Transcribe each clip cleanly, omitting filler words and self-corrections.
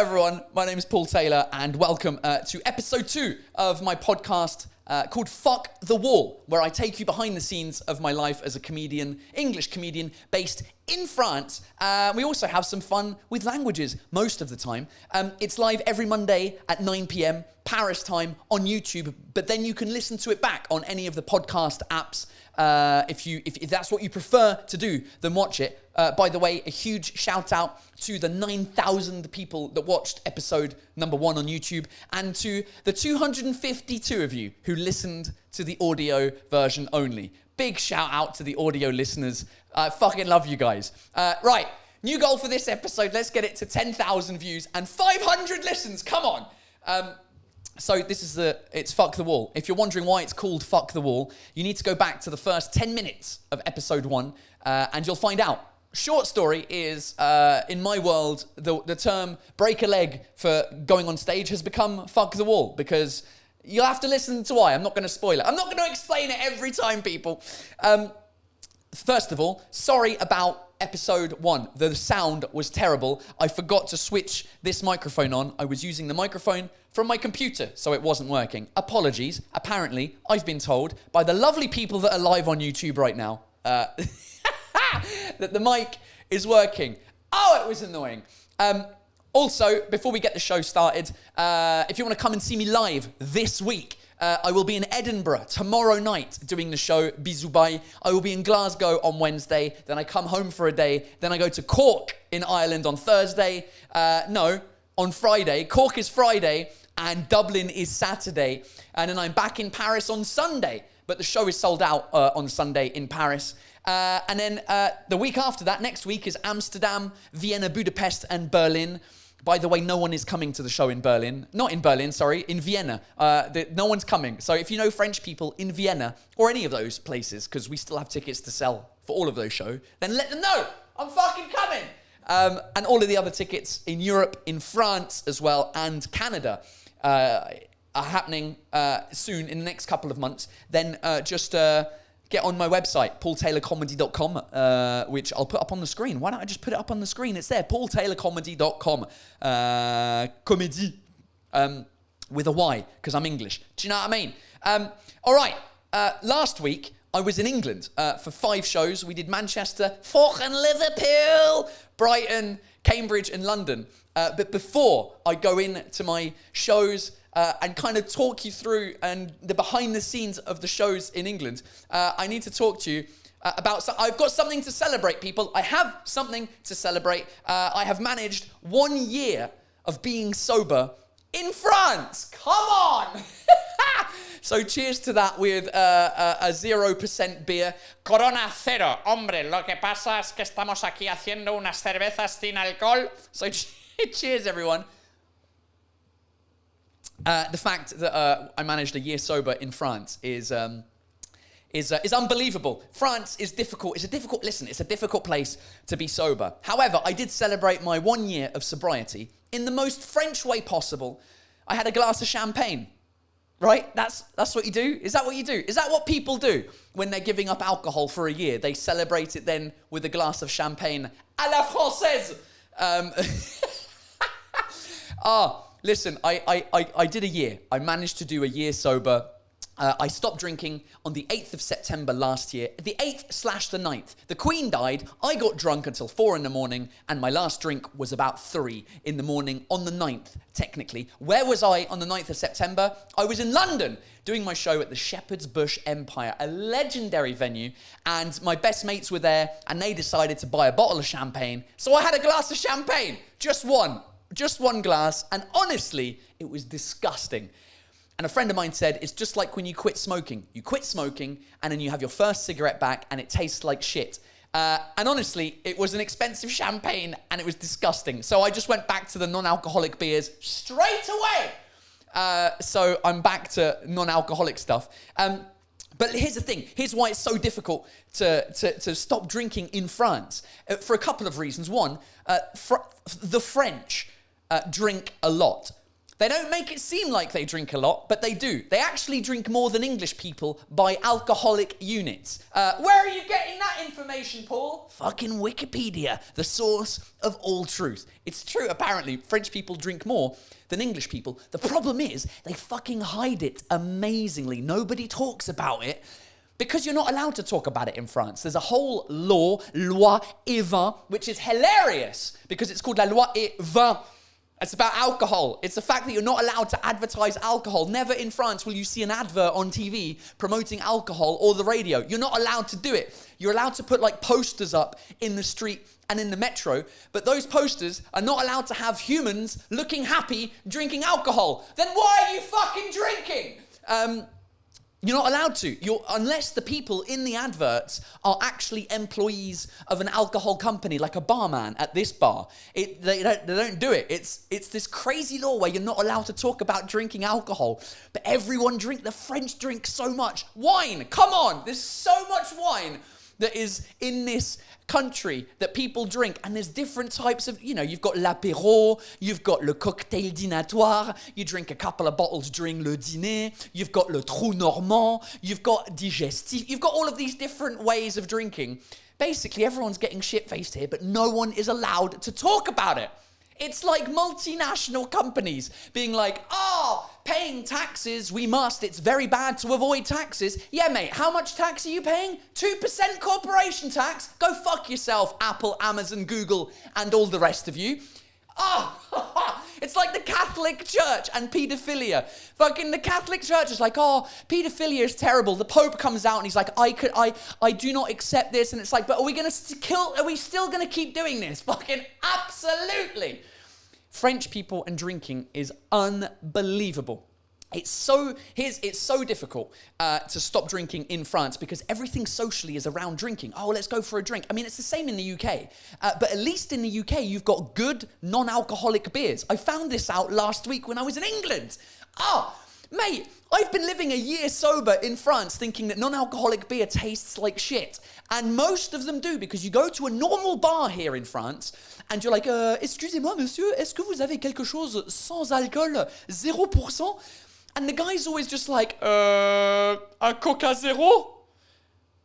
everyone, my name is Paul Taylor and welcome to episode 2 of my podcast called Fuck the Wall, where I take you behind the scenes of my life as a comedian, English comedian based in France. We also have some fun with languages most of the time. It's live every Monday at 9 p.m. Paris time on YouTube, but then you can listen to it back on any of the podcast apps if that's what you prefer to do, then watch it. By the way, a huge shout out to the 9,000 people that watched episode number 1 on YouTube and to the 252 of you who listened to the audio version only. Big shout out to the audio listeners. I fucking love you guys. Right, new goal for this episode. Let's get it to 10,000 views and 500 listens. Come on. So this is it's Fuck the Wall. If you're wondering why it's called Fuck the Wall, you need to go back to the first 10 minutes of episode 1 and you'll find out. Short story is, in my world, the term break a leg for going on stage has become fuck the wall because you'll have to listen to why. I'm not going to spoil it. I'm not going to explain it every time, people. First of all, sorry about episode 1. The sound was terrible. I forgot to switch this microphone on. I was using the microphone from my computer, so it wasn't working. Apologies. Apparently, I've been told by the lovely people that are live on YouTube right now, that the mic is working. Oh, it was annoying. Also, before we get the show started, if you want to come and see me live this week, I will be in Edinburgh tomorrow night doing the show, Bisous Bye. I will be in Glasgow on Wednesday, then I come home for a day, then I go to Cork in Ireland on Thursday. No, on Friday. Cork is Friday, and Dublin is Saturday. And then I'm back in Paris on Sunday, but the show is sold out on Sunday in Paris. And then the week after that, next week, is Amsterdam, Vienna, Budapest, and Berlin. By the way, no one is coming to the show in Berlin. Not in Berlin, sorry, in Vienna. No one's coming. So if you know French people in Vienna, or any of those places, because we still have tickets to sell for all of those shows, then let them know. I'm fucking coming. And all of the other tickets in Europe, in France as well, and Canada are happening soon in the next couple of months. Then just get on my website, paultaylorcomedy.com, which I'll put up on the screen. Why don't I just put it up on the screen? It's there, paultaylorcomedy.com. Comedy, with a Y, because I'm English. Do you know what I mean? All right, last week, I was in England for 5 shows. We did Manchester, fucking Liverpool, Brighton, Cambridge, and London. But before I go into my shows, and kind of talk you through and the behind the scenes of the shows in England, I need to talk to you about, I've got something to celebrate, people. I have something to celebrate. I have managed 1 year of being sober in France. Come on! So cheers to that with a 0% beer. Corona cero. Hombre, lo que pasa es que estamos aquí haciendo unas cervezas sin alcohol. So cheers, everyone. The fact that I managed a year sober in France is unbelievable. France is difficult. It's a difficult place to be sober. However, I did celebrate my 1 year of sobriety in the most French way possible. I had a glass of champagne. Right? That's what you do? Is that what you do? Is that what people do when they're giving up alcohol for a year? They celebrate it then with a glass of champagne à la française. Listen, I did a year. I managed to do a year sober. I stopped drinking on the 8th of September last year, the 8th/the 9th. The Queen died, I got drunk until 4 in the morning, and my last drink was about 3 in the morning on the 9th, technically. Where was I on the 9th of September? I was in London doing my show at the Shepherd's Bush Empire, a legendary venue, and my best mates were there, and they decided to buy a bottle of champagne. So I had a glass of champagne, just one glass, and honestly, it was disgusting. And a friend of mine said, it's just like when you quit smoking. You quit smoking, and then you have your first cigarette back, and it tastes like shit. And honestly, it was an expensive champagne, and it was disgusting. So I just went back to the non-alcoholic beers straight away. So I'm back to non-alcoholic stuff. But here's the thing. Here's why it's so difficult to stop drinking in France. For a couple of reasons. One, the French drink a lot. They don't make it seem like they drink a lot, but they do. They actually drink more than English people by alcoholic units. Where are you getting that information, Paul? Fucking Wikipedia, the source of all truth. It's true, apparently, French people drink more than English people. The problem is, they fucking hide it amazingly. Nobody talks about it. Because you're not allowed to talk about it in France. There's a whole law, loi et vin, which is hilarious because it's called la loi et vin. It's about alcohol. It's the fact that you're not allowed to advertise alcohol. Never in France will you see an advert on TV promoting alcohol or the radio. You're not allowed to do it. You're allowed to put like posters up in the street and in the metro, but those posters are not allowed to have humans looking happy drinking alcohol. Then why are you fucking drinking? You're not allowed to. Unless the people in the adverts are actually employees of an alcohol company, like a barman at this bar. They don't do it. It's this crazy law where you're not allowed to talk about drinking alcohol. But the French drink so much. Wine, come on. There's so much wine that is in this country that people drink, and there's different types of, you've got l'apéro, you've got le cocktail dînatoire, you drink a couple of bottles during le dîner, you've got le trou normand, you've got digestif, you've got all of these different ways of drinking. Basically, everyone's getting shit-faced here, but no one is allowed to talk about it. It's like multinational companies being like, paying taxes, we must. It's very bad to avoid taxes. Yeah, mate, how much tax are you paying? 2% corporation tax? Go fuck yourself, Apple, Amazon, Google, and all the rest of you. It's like the Catholic Church and pedophilia. Fucking the Catholic Church is like, pedophilia is terrible. The Pope comes out and he's like, I do not accept this. And it's like, but are we still gonna keep doing this? Fucking absolutely. French people and drinking is unbelievable. It's so difficult to stop drinking in France because everything socially is around drinking. Oh, let's go for a drink. I mean, it's the same in the UK. But at least in the UK, you've got good non-alcoholic beers. I found this out last week when I was in England. Mate, I've been living a year sober in France thinking that non-alcoholic beer tastes like shit. And most of them do, because you go to a normal bar here in France and you're like, excusez-moi, monsieur, est-ce que vous avez quelque chose sans alcool, 0%? And the guy's always just like, a Coca Zero?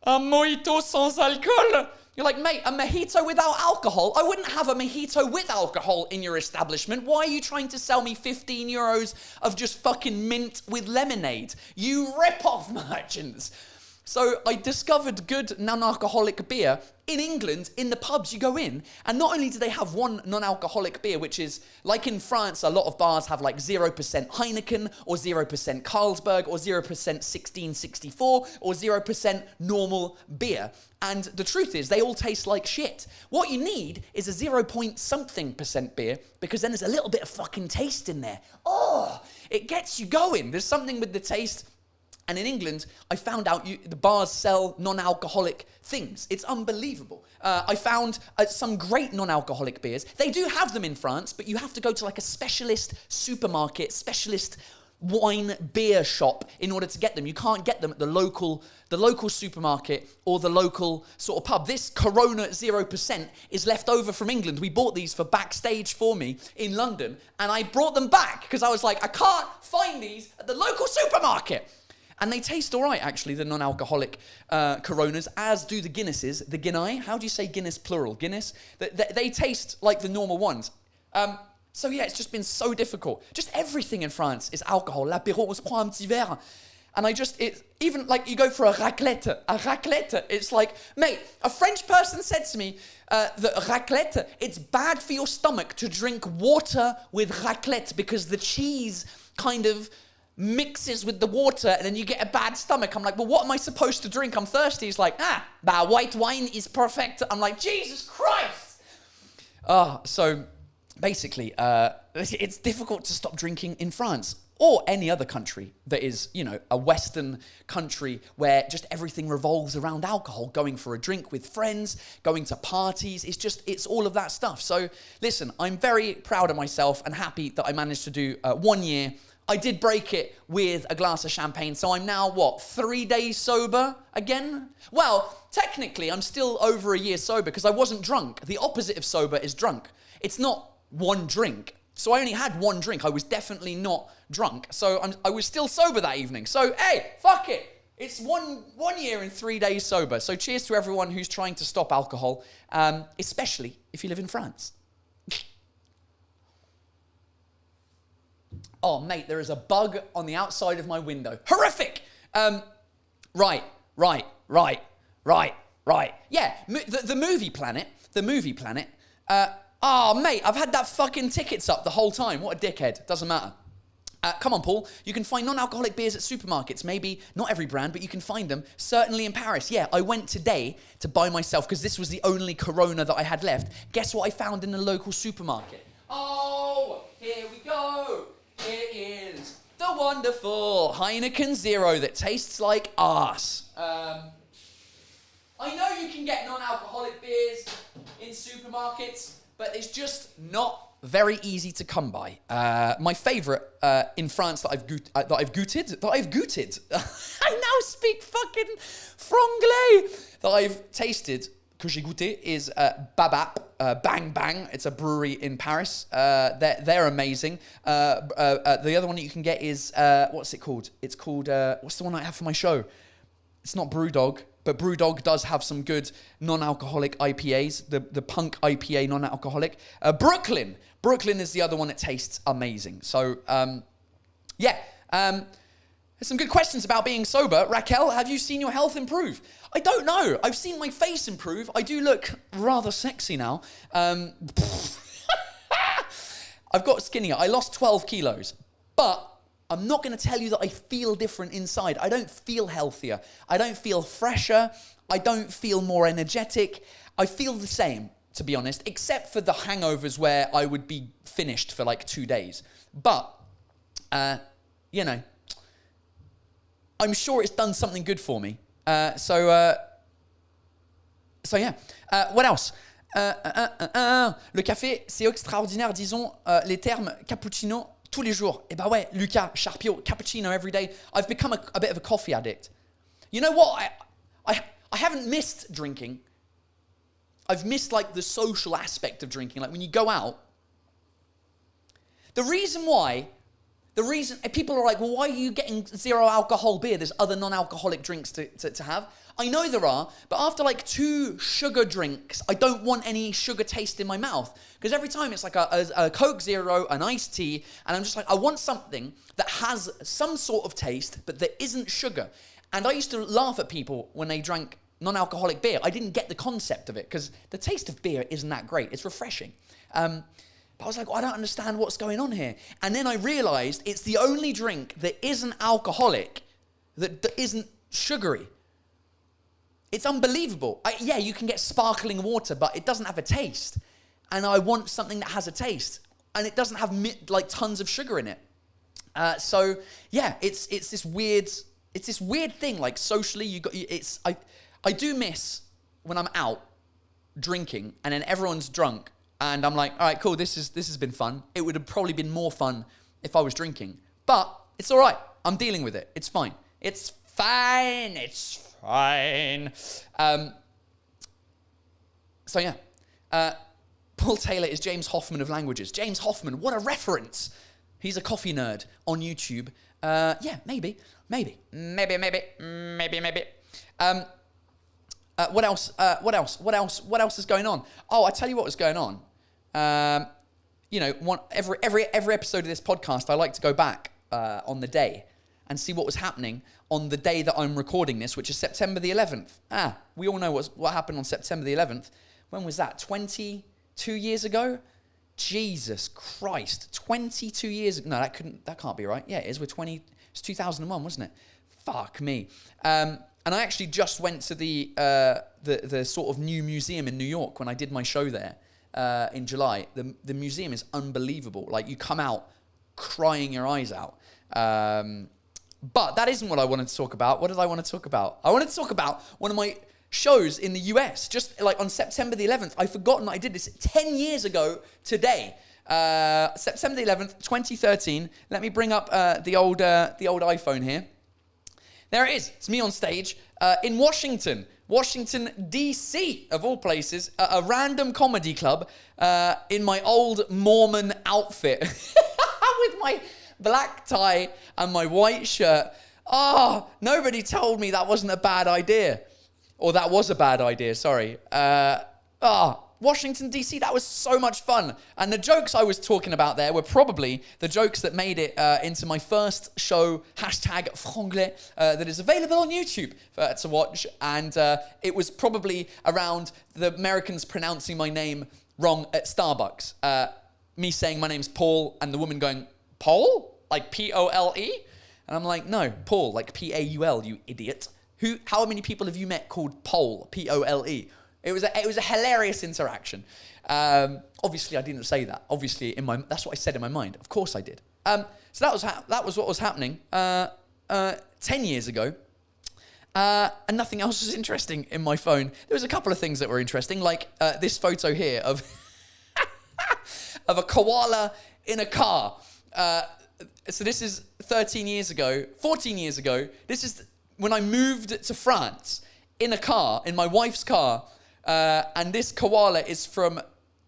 Un mojito sans alcool? You're like, mate, a mojito without alcohol? I wouldn't have a mojito with alcohol in your establishment. Why are you trying to sell me 15 euros of just fucking mint with lemonade? You rip-off merchants. So I discovered good non-alcoholic beer in England, in the pubs you go in, and not only do they have one non-alcoholic beer, which is, like in France, a lot of bars have like 0% Heineken, or 0% Carlsberg, or 0% 1664, or 0% normal beer. And the truth is, they all taste like shit. What you need is a 0.something% beer, because then there's a little bit of fucking taste in there. It gets you going. There's something with the taste. And in England, I found out the bars sell non-alcoholic things. It's unbelievable. I found some great non-alcoholic beers. They do have them in France, but you have to go to like a specialist supermarket, specialist wine beer shop in order to get them. You can't get them at the local supermarket or the local sort of pub. This Corona 0% is left over from England. We bought these for backstage for me in London, and I brought them back because I was like, I can't find these at the local supermarket. And they taste all right, actually, the non-alcoholic Coronas, as do the Guinnesses. The Guinness, how do you say Guinness plural? Guinness? They taste like the normal ones. So yeah, it's just been so difficult. Just everything in France is alcohol. L'apéro, on se prend un petit verre. And even like you go for a raclette, it's like, mate, a French person said to me that raclette, it's bad for your stomach to drink water with raclette because the cheese kind of mixes with the water and then you get a bad stomach. I'm like, well, what am I supposed to drink? I'm thirsty. He's like, white wine is perfect. I'm like, Jesus Christ. So basically, it's difficult to stop drinking in France or any other country that is, a Western country where just everything revolves around alcohol, going for a drink with friends, going to parties. It's all of that stuff. So listen, I'm very proud of myself and happy that I managed to do 1 year. I did break it with a glass of champagne, so I'm now, 3 days sober again? Well, technically, I'm still over a year sober because I wasn't drunk. The opposite of sober is drunk. It's not one drink. So I only had one drink. I was definitely not drunk. So I was still sober that evening. So, hey, fuck it. It's one year and 3 days sober. So cheers to everyone who's trying to stop alcohol, especially if you live in France. Oh, mate, there is a bug on the outside of my window. Horrific! Right. Yeah, the movie planet. Oh, mate, I've had that fucking tickets up the whole time. What a dickhead. Doesn't matter. Come on, Paul. You can find non-alcoholic beers at supermarkets. Maybe not every brand, but you can find them. Certainly in Paris. Yeah, I went today to buy myself, because this was the only Corona that I had left. Guess what I found in the local supermarket? Oh, here we go. It is the wonderful Heineken Zero that tastes like arse. I know you can get non-alcoholic beers in supermarkets, but it's just not very easy to come by. My favourite in France that I've gooted. I now speak fucking franglais. That I've tasted, que j'ai goûté, is Babap, Bang Bang. It's a brewery in Paris. They're amazing. The other one that you can get is, what's it called? It's called, what's the one I have for my show? It's not Brewdog, but Brewdog does have some good non-alcoholic IPAs. The Punk IPA non-alcoholic. Brooklyn is the other one that tastes amazing. So, yeah. There's some good questions about being sober. Raquel, have you seen your health improve? I don't know. I've seen my face improve. I do look rather sexy now. I've got skinnier. I lost 12 kilos. But I'm not going to tell you that I feel different inside. I don't feel healthier. I don't feel fresher. I don't feel more energetic. I feel the same, to be honest, except for the hangovers where I would be finished for like 2 days. But, you know, I'm sure it's done something good for me. So yeah. What else? Le café, c'est extraordinaire, disons, les termes cappuccino tous les jours. Eh ben ouais, Lucas, Charpio, cappuccino every day. I've become a bit of a coffee addict. You know what? I haven't missed drinking. I've missed like the social aspect of drinking. Like when you go out. The reason people are like, well, why are you getting zero alcohol beer? There's other non-alcoholic drinks to have. I know there are, but after like 2 sugar drinks, I don't want any sugar taste in my mouth. Because every time it's like a Coke Zero, an iced tea, and I'm just like, I want something that has some sort of taste, but that isn't sugar. And I used to laugh at people when they drank non-alcoholic beer. I didn't get the concept of it, because the taste of beer isn't that great. It's refreshing. But I was like, I don't understand what's going on here. And then I realized it's the only drink that isn't alcoholic, that isn't sugary. It's unbelievable. Yeah, you can get sparkling water, but it doesn't have a taste. And I want something that has a taste. And it doesn't have like tons of sugar in it. So yeah, it's this weird thing. Like socially, I do miss when I'm out drinking and then everyone's drunk. And I'm like, all right, cool, this has been fun. It would have probably been more fun if I was drinking. But it's all right. I'm dealing with it. It's fine. It's fine. It's fine. So yeah. Paul Taylor is James Hoffman of languages. James Hoffman, what a reference. He's a coffee nerd on YouTube. Yeah, maybe. What else is going on? Oh, I tell you what was going on. You know, every episode of this podcast, I like to go back on the day and see what was happening on the day that I'm recording this, which is September the 11th. We all know what happened on September the 11th. When was that? 22 years ago? Jesus Christ. 22 years ago. No, that can't be right. Yeah, it is. It's 2001, wasn't it? Fuck me. And I actually just went to the sort of new museum in New York when I did my show there in July. The museum is unbelievable. Like, you come out crying your eyes out. But that isn't what I wanted to talk about. What did I want to talk about? I wanted to talk about one of my shows in the US. Just like on September the 11th. I've forgotten that I did this 10 years ago today. September the 11th, 2013. Let me bring up the old iPhone here. There it is. It's me on stage. in Washington, D.C., of all places, a random comedy club in my old Mormon outfit with my black tie and my white shirt. Oh, nobody told me that wasn't a bad idea. Or that was a bad idea, sorry. Washington, D.C., that was so much fun. And the jokes I was talking about there were probably the jokes that made it into my first show, #Franglais, that is available on YouTube to watch. And it was probably around the Americans pronouncing my name wrong at Starbucks. Me saying my name's Paul and the woman going, Paul? Like P-O-L-E? And I'm like, no, Paul, like P-A-U-L, you idiot. How many people have you met called Pole, P-O-L-E? It was a hilarious interaction. Obviously, I didn't say that. Obviously, that's what I said in my mind. Of course I did. So that was what was happening 10 years ago. And nothing else was interesting in my phone. There was a couple of things that were interesting, like this photo here of of a koala in a car. So this is 14 years ago. This is when I moved to France in a car, in my wife's car. And this koala is from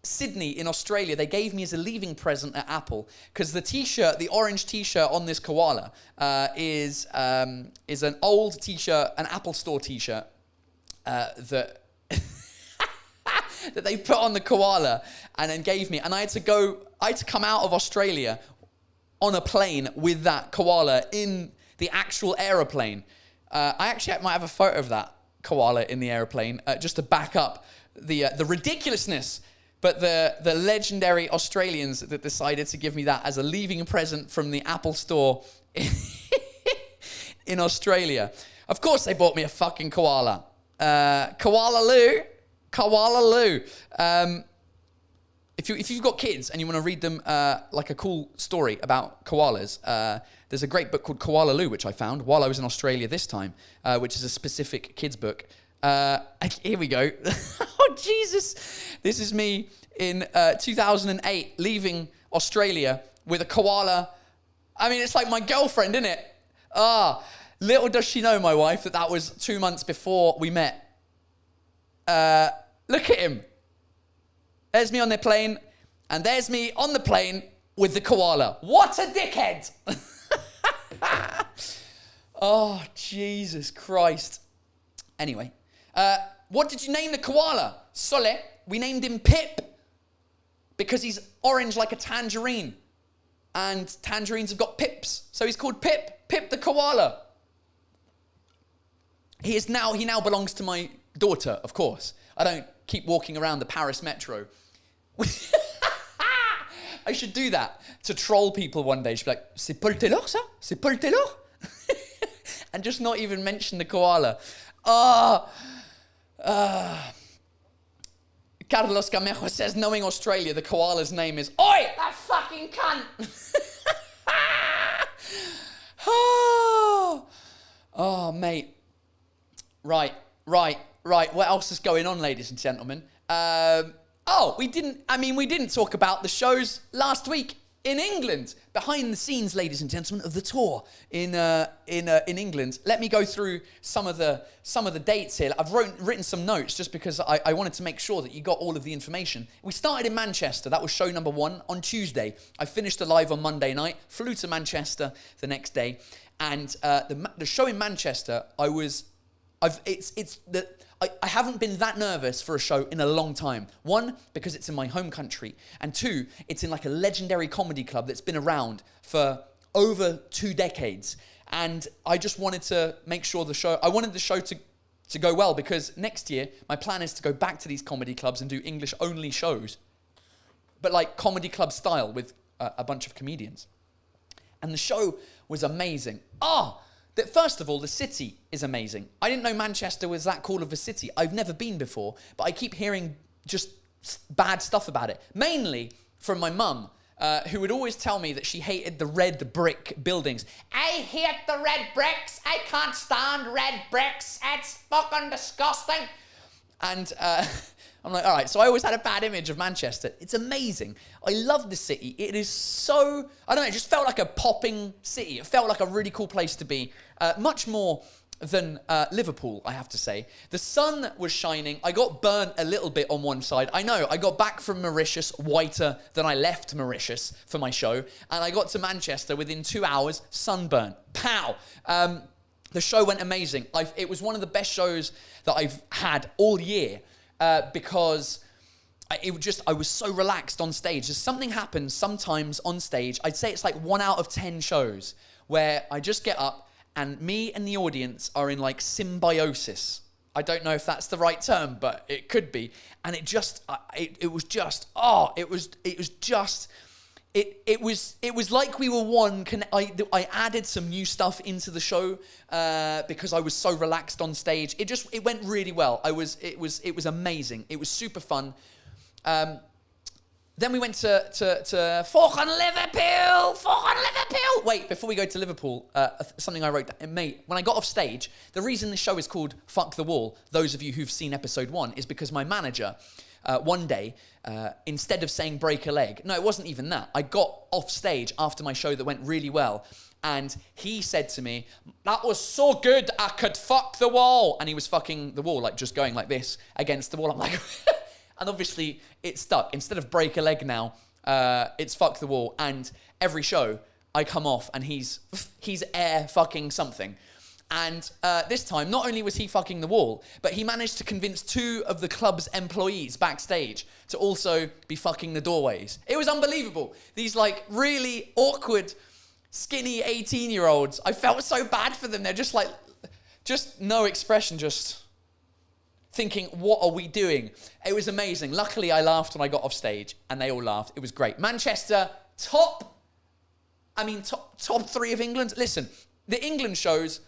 Sydney in Australia. They gave me as a leaving present at Apple because the orange t-shirt on this koala is an old t-shirt, an Apple Store t-shirt that that they put on the koala and then gave me. And I had to come out of Australia on a plane with that koala in the actual aeroplane. I actually might have a photo of that koala in the aeroplane just to back up the ridiculousness. But the legendary Australians that decided to give me that as a leaving present from the Apple Store in Australia. Of course they bought me a fucking koala. Koala Lou. If you've got kids and you want to read them like a cool story about koalas, there's a great book called Koala Lou, which I found while I was in Australia this time, which is a specific kids book. Here we go. Oh, Jesus. This is me in 2008 leaving Australia with a koala. I mean, it's like my girlfriend, isn't it? Little does she know, my wife, that was 2 months before we met. Look at him. There's me on the plane, and there's me on the plane with the koala. What a dickhead! Oh, Jesus Christ. Anyway, what did you name the koala? Sole. We named him Pip because he's orange like a tangerine, and tangerines have got pips, so he's called Pip. Pip the koala. He now belongs to my daughter, of course. I don't keep walking around the Paris metro. I should do that to troll people one day. She'd be like, c'est pas le Taylor, ça? C'est pas le Taylor? And just not even mention the koala. Carlos Camejo says, knowing Australia, the koala's name is, Oi, that fucking cunt! Oh, mate. Right. What else is going on, ladies and gentlemen? We didn't talk about the shows last week in England. Behind the scenes, ladies and gentlemen, of the tour in England. Let me go through some of the dates here. I've written some notes just because I wanted to make sure that you got all of the information. We started in Manchester. That was show number 1 on Tuesday. I finished live on Monday night, flew to Manchester the next day, and the show in Manchester, I haven't been that nervous for a show in a long time. 1, because it's in my home country. And 2, it's in like a legendary comedy club that's been around for over 2 decades. And I just wanted to make sure I wanted the show to go well, because next year, my plan is to go back to these comedy clubs and do English-only shows. But like comedy club style with a bunch of comedians. And the show was amazing. First of all, the city is amazing. I didn't know Manchester was that cool of a city. I've never been before, but I keep hearing just bad stuff about it. Mainly from my mum, who would always tell me that she hated the red brick buildings. I hate the red bricks. I can't stand red bricks. It's fucking disgusting. And I'm like, all right, so I always had a bad image of Manchester. It's amazing. I love the city. It is so, I don't know, it just felt like a popping city. It felt like a really cool place to be. Much more than Liverpool, I have to say. The sun was shining. I got burnt a little bit on one side. I know, I got back from Mauritius whiter than I left Mauritius for my show. And I got to Manchester within 2 hours, sunburnt. Pow! The show went amazing. It was one of the best shows that I've had all year because I was so relaxed on stage. There's something happens sometimes on stage. I'd say it's like 1 out of 10 shows where I just get up and me and the audience are in like symbiosis. I don't know if that's the right term, but it could be. And it was like we were one. I added some new stuff into the show because I was so relaxed on stage. It went really well. It was amazing. It was super fun. Then we went to fucking Liverpool. Wait, before we go to Liverpool, something I wrote down. Mate, when I got off stage, the reason the show is called Fuck the Wall, those of you who've seen episode 1, is because my manager, one day, instead of saying break a leg, no, it wasn't even that. I got off stage after my show that went really well, and he said to me, that was so good, I could fuck the wall. And he was fucking the wall, like just going like this against the wall. I'm like... And obviously, it stuck. Instead of break a leg now, it's fuck the wall. And every show, I come off and he's air fucking something. And this time, not only was he fucking the wall, but he managed to convince 2 of the club's employees backstage to also be fucking the doorways. It was unbelievable. These like really awkward, skinny 18-year-olds. I felt so bad for them. They're just like, just no expression, just... thinking, what are we doing? It was amazing. Luckily, I laughed when I got off stage, and they all laughed. It was great. Manchester, top 3 of England. Listen, the England shows,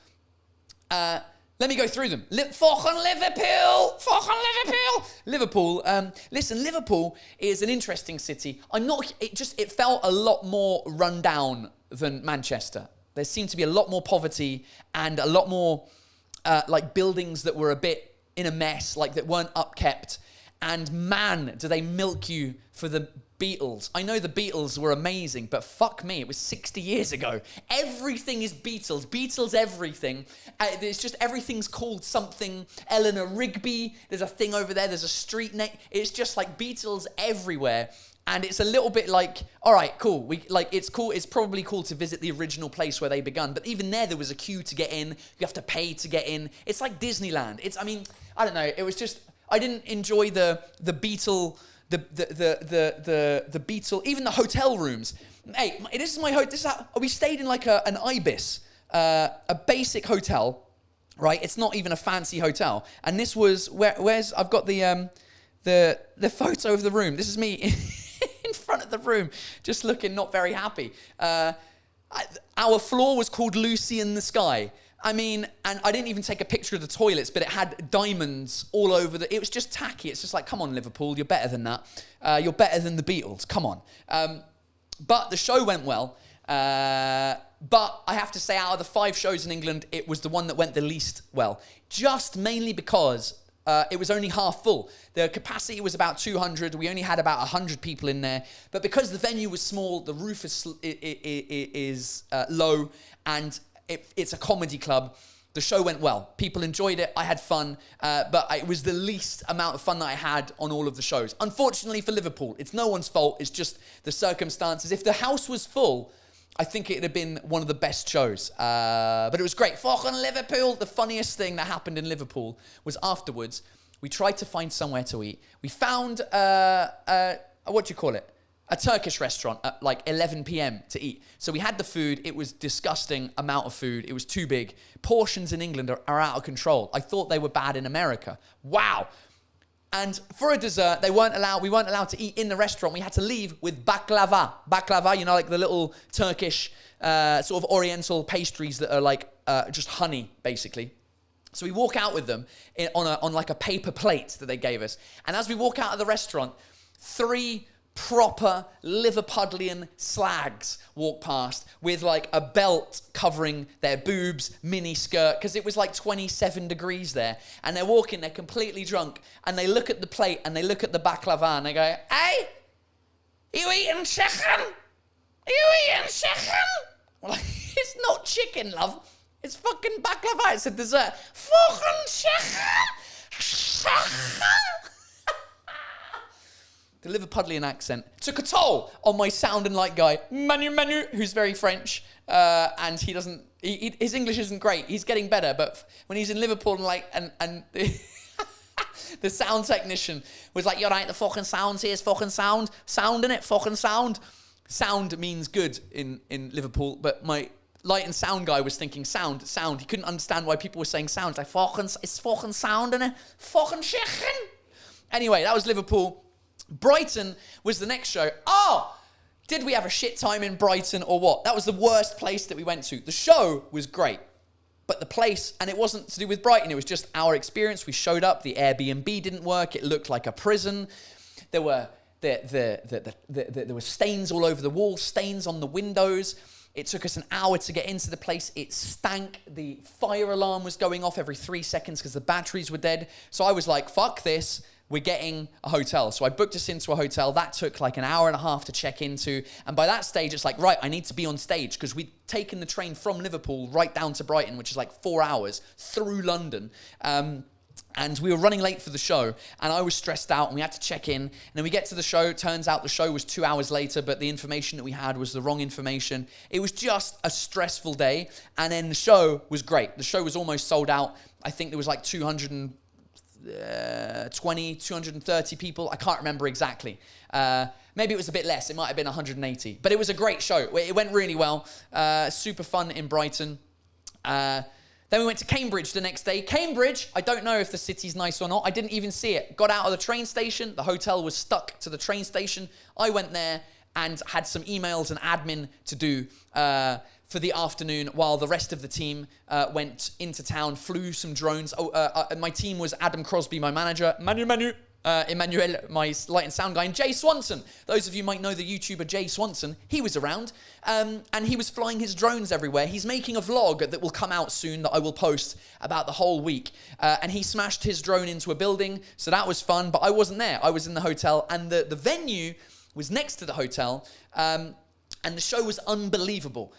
let me go through them. Fucking Liverpool! Liverpool, listen, Liverpool is an interesting city. It felt a lot more run down than Manchester. There seemed to be a lot more poverty and a lot more, like buildings that were a bit in a mess, like that weren't upkept. And man, do they milk you for the Beatles. I know the Beatles were amazing, but fuck me, it was 60 years ago. Everything is Beatles. Beatles everything. It's just everything's called something. Eleanor Rigby, there's a thing over there, there's a street name. It's just like Beatles everywhere. And it's a little bit like, all right, cool. It's cool. It's probably cool to visit the original place where they begun. But even there was a queue to get in. You have to pay to get in. It's like Disneyland. I don't know. It was just, I didn't enjoy the Beatle, the Beatle, even the hotel rooms. Hey, this is my hotel. We stayed in like an Ibis, a basic hotel, right? It's not even a fancy hotel. And this was where's I've got the photo of the room. This is me in front of the room, just looking not very happy. Our floor was called Lucy in the Sky. I mean, and I didn't even take a picture of the toilets, but it had diamonds all over it was just tacky. It's just like, come on, Liverpool, you're better than that. You're better than the Beatles, come on. But the show went well. But I have to say, out of the 5 shows in England, it was the one that went the least well. Just mainly because it was only half full. The capacity was about 200. We only had about 100 people in there. But because the venue was small, the roof is low, and it's a comedy club, the show went well. People enjoyed it. I had fun. But it was the least amount of fun that I had on all of the shows. Unfortunately for Liverpool, it's no one's fault. It's just the circumstances. If the house was full, I think it would have been one of the best shows. But it was great. Fucking Liverpool. The funniest thing that happened in Liverpool was afterwards, we tried to find somewhere to eat. We found, what do you call it? A Turkish restaurant at like 11 p.m. to eat. So we had the food. It was disgusting amount of food. It was too big. Portions in England are out of control. I thought they were bad in America. Wow. And for a dessert, we weren't allowed to eat in the restaurant. We had to leave with baklava. Baklava, you know, like the little Turkish sort of oriental pastries that are like just honey, basically. So we walk out with them on like a paper plate that they gave us. And as we walk out of the restaurant, 3 proper Liverpudlian slags walk past with like a belt covering their boobs, mini skirt, because it was like 27 degrees there. And they're walking, they're completely drunk, and they look at the plate and they look at the baklava and they go, "Hey, you eating chicken? You eating chicken?" Well, like, it's not chicken, love. It's fucking baklava. It's a dessert. Fucking the Liverpudlian accent took a toll on my sound and light guy, Manu, who's very French, and his English isn't great. He's getting better, but when he's in Liverpool and the sound technician was like, "You're right, the fucking sound here is fucking sound, innit? Fucking sound." Sound means good in Liverpool, but my light and sound guy was thinking sound. He couldn't understand why people were saying sound. It's like, it's fucking sound, innit? Fucking chicken. Anyway, that was Liverpool. Brighton was the next show. Oh, did we have a shit time in Brighton or what? That was the worst place that we went to. The show was great, but the place, and it wasn't to do with Brighton, it was just our experience. We showed up, the Airbnb didn't work, it looked like a prison. There were stains all over the walls, stains on the windows. It took us an hour to get into the place. It stank. The fire alarm was going off every 3 seconds because the batteries were dead. So I was like, fuck this. We're getting a hotel. So I booked us into a hotel. That took like an hour and a half to check into. And by that stage, it's like, right, I need to be on stage because we'd taken the train from Liverpool right down to Brighton, which is like 4 hours through London. And we were running late for the show, and I was stressed out, and we had to check in. And then we get to the show. Turns out the show was 2 hours later, but the information that we had was the wrong information. It was just a stressful day, and then the show was great. The show was almost sold out. I think there was like 230 people. I can't remember exactly. Maybe it was a bit less. It might have been 180. But it was a great show. It went really well. Super fun in Brighton. Then we went to Cambridge the next day. Cambridge, I don't know if the city's nice or not. I didn't even see it. Got out of the train station. The hotel was stuck to the train station. I went there and had some emails and admin to do for the afternoon while the rest of the team went into town, flew some drones. My team was Adam Crosby, my manager, Emmanuel, my light and sound guy, and Jay Swanson. Those of you might know the YouTuber Jay Swanson. He was around, and he was flying his drones everywhere. He's making a vlog that will come out soon that I will post about the whole week. And he smashed his drone into a building, so that was fun, but I wasn't there. I was in the hotel, and the venue was next to the hotel, and the show was unbelievable.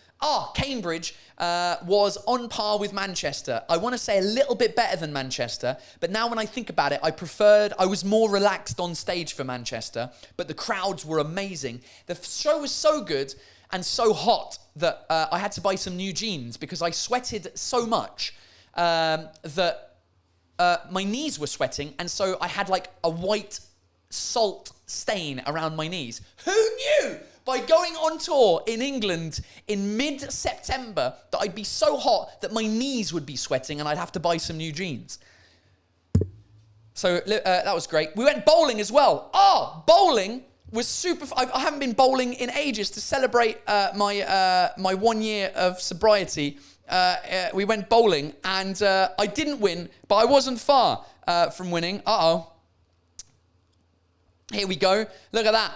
Cambridge was on par with Manchester. I want to say a little bit better than Manchester, but now when I think about it, I was more relaxed on stage for Manchester, but the crowds were amazing. The show was so good and so hot that I had to buy some new jeans because I sweated so much that my knees were sweating, and so I had like a white salt stain around my knees. Who knew? By going on tour in England in mid-September that I'd be so hot that my knees would be sweating and I'd have to buy some new jeans. So that was great. We went bowling as well. Bowling was super. I haven't been bowling in ages. To celebrate my 1 year of sobriety, we went bowling and I didn't win, but I wasn't far from winning. Here we go. Look at that.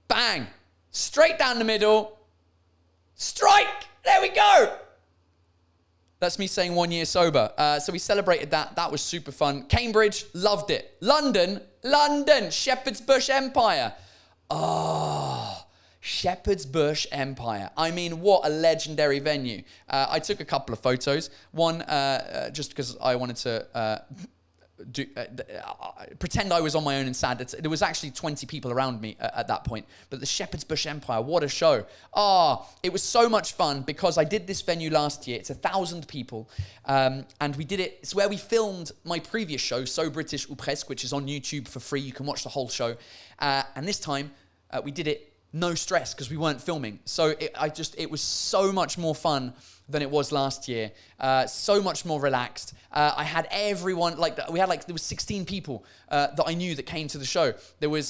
Bang. Straight down the middle. Strike! There we go! That's me saying 1 year sober. So we celebrated that. That was super fun. Cambridge, loved it. London, Shepherd's Bush Empire. Shepherd's Bush Empire. I mean, what a legendary venue. I took a couple of photos. One, just because I wanted to pretend I was on my own and sad. There was actually 20 people around me at that point. But the Shepherd's Bush Empire, what a show. It was so much fun because I did this venue last year. It's 1,000 people. And we did it. It's where we filmed my previous show, So British ou Presque, which is on YouTube for free. You can watch the whole show. And this time we did it no stress because we weren't filming. So it was so much more fun than it was last year. So much more relaxed. I had everyone, there was 16 people that I knew that came to the show. There were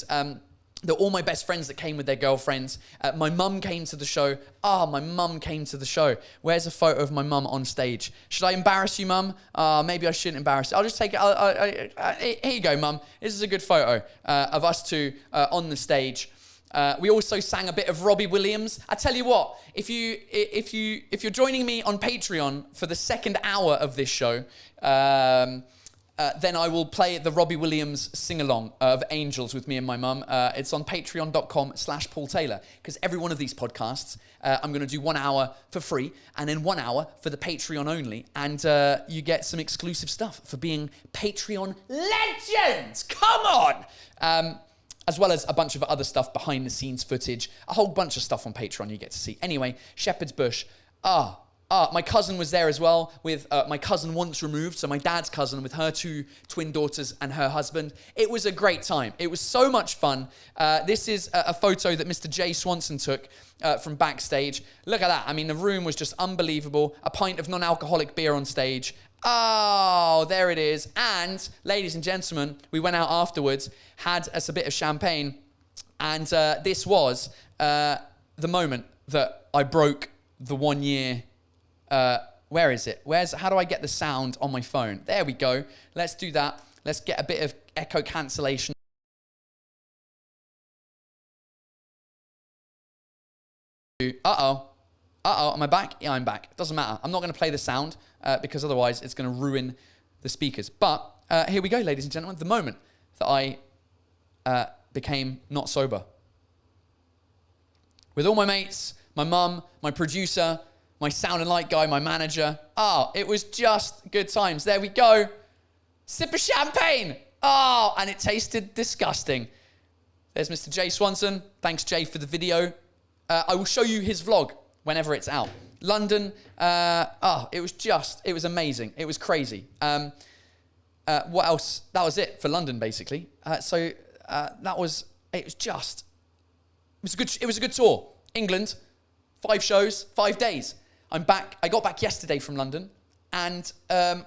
all my best friends that came with their girlfriends. My mum came to the show. My mum came to the show. Where's a photo of my mum on stage? Should I embarrass you, mum? Maybe I shouldn't embarrass you. I'll just take it. Here you go, mum. This is a good photo of us two on the stage. We also sang a bit of Robbie Williams. I tell you what, if you're joining me on Patreon for the second hour of this show, then I will play the Robbie Williams sing-along of Angels with me and my mum. It's on patreon.com/Paul Taylor, because every one of these podcasts, I'm going to do 1 hour for free and then 1 hour for the Patreon only. And you get some exclusive stuff for being Patreon legends. Come on! As well as a bunch of other stuff, behind the scenes footage, a whole bunch of stuff on Patreon you get to see. Anyway, Shepherd's Bush. My cousin was there as well, with my cousin once removed, so my dad's cousin with her 2 twin daughters and her husband. It was a great time. It was so much fun. This is a photo that Mr. Jay Swanson took from backstage. Look at that. I mean, the room was just unbelievable. A pint of non-alcoholic beer on stage. Oh, there it is. And, ladies and gentlemen, we went out afterwards, had us a bit of champagne, and this was the moment that I broke the 1 year... where is it? How do I get the sound on my phone? There we go. Let's do that. Let's get a bit of echo cancellation. Uh-oh. Am I back? Yeah, I'm back. Doesn't matter. I'm not going to play the sound because otherwise it's going to ruin the speakers. But here we go, ladies and gentlemen. The moment that I became not sober. With all my mates, my mum, my producer, my sound and light guy, my manager. It was just good times. There we go. Sip of champagne. And it tasted disgusting. There's Mr. Jay Swanson. Thanks, Jay, for the video. I will show you his vlog whenever it's out. London. It was amazing. It was crazy. What else? That was it for London, basically. It was a good tour. England, 5 shows, 5 days. I'm back. I got back yesterday from London, and I'm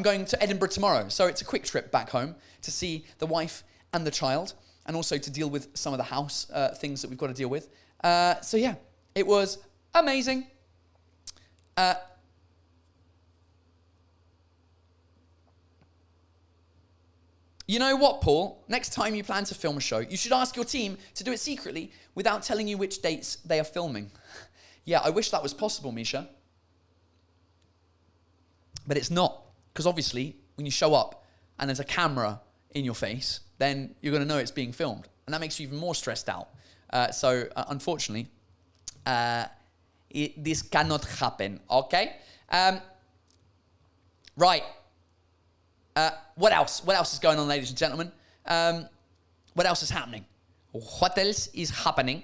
going to Edinburgh tomorrow. So it's a quick trip back home to see the wife and the child, and also to deal with some of the house things that we've got to deal with. So yeah, it was amazing. You know what, Paul? Next time you plan to film a show, you should ask your team to do it secretly without telling you which dates they are filming. Yeah, I wish that was possible, Misha. But it's not. Because obviously, when you show up and there's a camera in your face, then you're going to know it's being filmed. And that makes you even more stressed out. Unfortunately, this cannot happen, okay? Right. What else? What else is going on, ladies and gentlemen? What else is happening? What else is happening?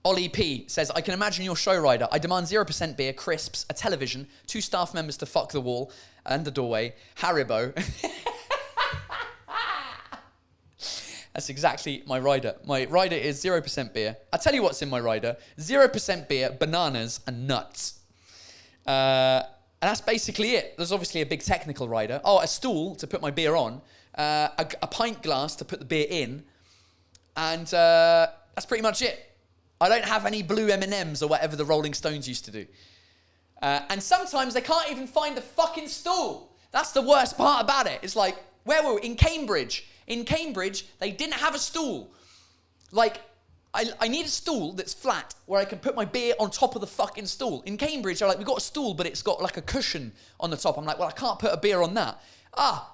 Ollie P says, I can imagine your show rider. I demand 0% beer, crisps, a television, 2 staff members to fuck the wall and the doorway, Haribo. That's exactly my rider. My rider is 0% beer. I'll tell you what's in my rider. 0% beer, bananas, and nuts. And that's basically it. There's obviously a big technical rider. A stool to put my beer on. A pint glass to put the beer in. And that's pretty much it. I don't have any blue M&Ms or whatever the Rolling Stones used to do. And sometimes they can't even find the fucking stool. That's the worst part about it. It's like, where were we? In Cambridge. In Cambridge, they didn't have a stool. Like, I need a stool that's flat where I can put my beer on top of the fucking stool. In Cambridge, they're like, we've got a stool, but it's got like a cushion on the top. I'm like, well, I can't put a beer on that.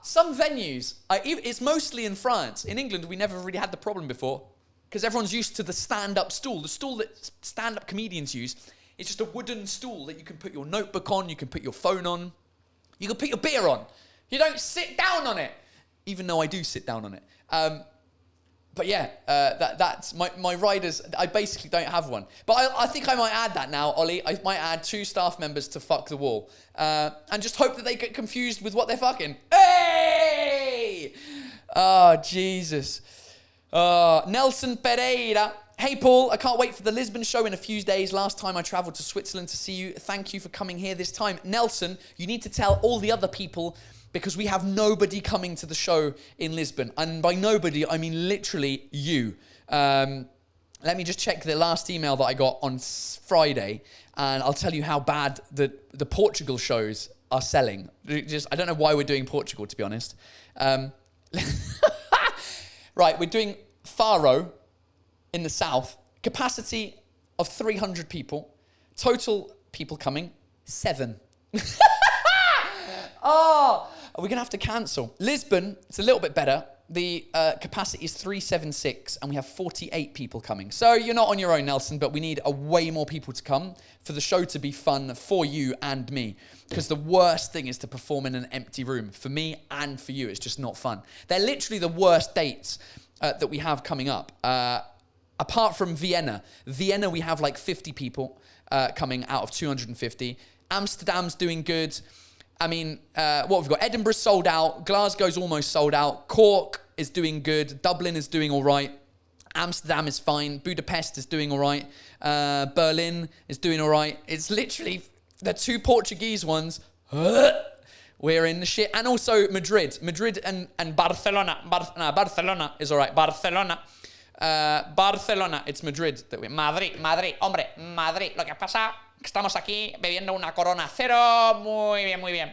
Some venues, it's mostly in France. In England, we never really had the problem before because everyone's used to the stand-up stool. The stool that stand-up comedians use is just a wooden stool that you can put your notebook on, you can put your phone on, you can put your beer on. You don't sit down on it, even though I do sit down on it. But yeah, that's my riders. I basically don't have one. But I think I might add that now, Ollie. I might add 2 staff members to fuck the wall. And just hope that they get confused with what they're fucking. Hey! Oh, Jesus. Nelson Pereira. Hey, Paul, I can't wait for the Lisbon show in a few days. Last time I travelled to Switzerland to see you. Thank you for coming here this time. Nelson, you need to tell all the other people because we have nobody coming to the show in Lisbon. And by nobody, I mean literally you. Let me just check the last email that I got on Friday, and I'll tell you how bad the Portugal shows are selling. I don't know why we're doing Portugal, to be honest. Right, we're doing Faro in the south. Capacity of 300 people. Total People coming, 7. Oh, we're going to have to cancel. Lisbon, it's a little bit better. The capacity is 376 and we have 48 people coming. So you're not on your own, Nelson, but we need a way more people to come for the show to be fun for you and me. Because the worst thing is to perform in an empty room. For me and for you, it's just not fun. They're literally the worst dates that we have coming up. Apart from Vienna. Vienna, we have like 50 people coming out of 250. Amsterdam's doing good. I mean, what we've got? Edinburgh's sold out. Glasgow's almost sold out. Cork is doing good. Dublin is doing all right. Amsterdam is fine. Budapest is doing all right. Berlin is doing all right. It's literally the 2 Portuguese ones. We're in the shit. And also Madrid. Madrid and Barcelona. Barcelona is all right. Barcelona. Barcelona. It's Madrid. That we're Madrid, hombre, Madrid. Lo que pasa que estamos aquí bebiendo una Corona Cero. Muy bien, muy bien.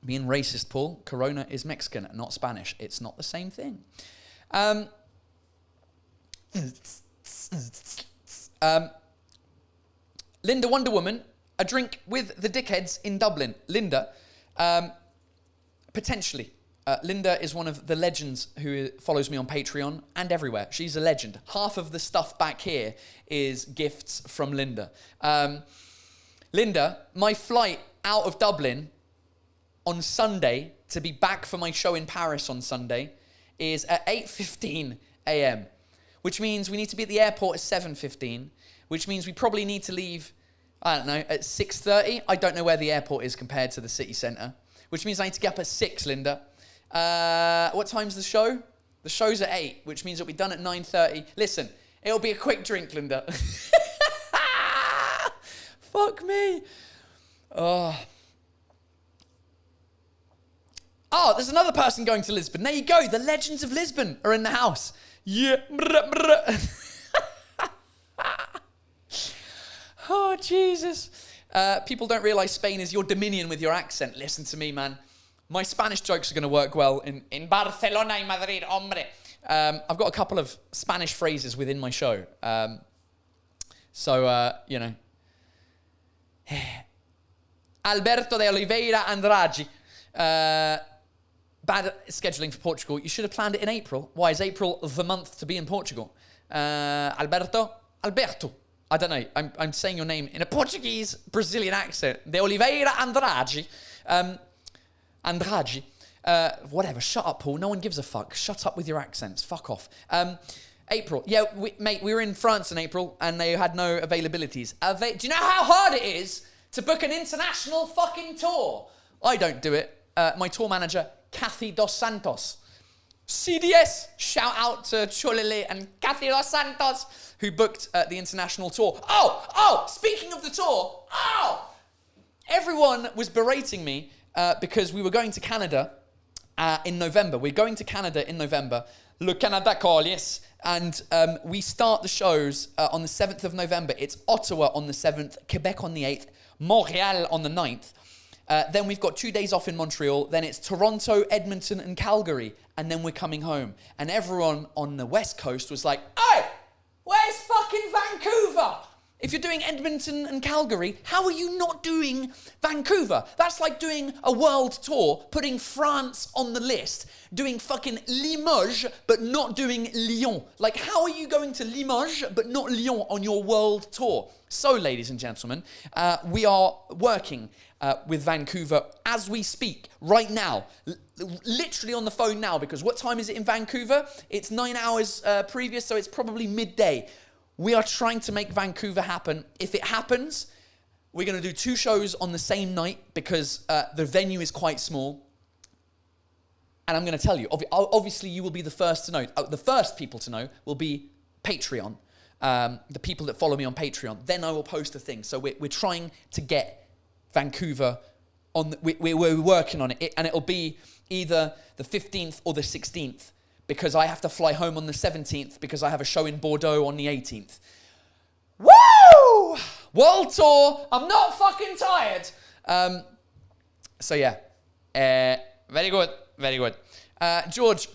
Being racist, Paul. Corona is Mexican, not Spanish. It's not the same thing. Linda Wonder Woman, a drink with the dickheads in Dublin. Linda, potentially. Linda is one of the legends who follows me on Patreon and everywhere. She's a legend. Half of the stuff back here is gifts from Linda. Linda, my flight out of Dublin on Sunday to be back for my show in Paris on Sunday is at 8:15 a.m., which means we need to be at the airport at 7:15, which means we probably need to leave, I don't know, at 6:30. I don't know where the airport is compared to the city centre, which means I need to get up at 6, Linda. What time's the show? The show's at 8, which means it'll be done at 9:30. Listen, it'll be a quick drink, Linda. Fuck me. Oh, there's another person going to Lisbon. There you go. The legends of Lisbon are in the house. Yeah. Oh, Jesus. People don't realise Spain is your dominion with your accent. Listen to me, man. My Spanish jokes are going to work well in Barcelona y Madrid, hombre. I've got a couple of Spanish phrases within my show. You know. Alberto de Oliveira Andrade. Bad scheduling for Portugal. You should have planned it in April. Why is April the month to be in Portugal? Alberto. I don't know. I'm saying your name in a Portuguese Brazilian accent. De Oliveira Andrade. Whatever. Shut up, Paul. No one gives a fuck. Shut up with your accents. Fuck off. April. Yeah, mate, we were in France in April and they had no availabilities. Do you know how hard it is to book an international fucking tour? I don't do it. My tour manager, Kathy Dos Santos. CDS, shout out to Cholele and Kathy Dos Santos, who booked the international tour. Oh, speaking of the tour, everyone was berating me because we were going to Canada in November. We're going to Canada in November. Le Canada Callis. And we start the shows on the 7th of November. It's Ottawa on the 7th, Quebec on the 8th, Montreal on the 9th. Then we've got 2 days off in Montreal. Then it's Toronto, Edmonton, and Calgary. And then we're coming home. And everyone on the West Coast was like, hey, where's fucking Vancouver? If you're doing Edmonton and Calgary, how are you not doing Vancouver? That's like doing a world tour, putting France on the list, doing fucking Limoges, but not doing Lyon. Like, how are you going to Limoges, but not Lyon on your world tour? So, ladies and gentlemen, we are working with Vancouver as we speak, right now. Literally on the phone now, because what time is it in Vancouver? It's 9 hours previous, so it's probably midday. We are trying to make Vancouver happen. If it happens, we're going to do 2 shows on the same night because the venue is quite small. And I'm going to tell you, obviously you will be the first to know. The first people to know will be Patreon. The people that follow me on Patreon. Then I will post a thing. So we're trying to get Vancouver on. We're working on it. And it'll be either the 15th or the 16th. Because I have to fly home on the 17th because I have a show in Bordeaux on the 18th. Woo! World tour. I'm not fucking tired. So yeah. Very good. Very good. George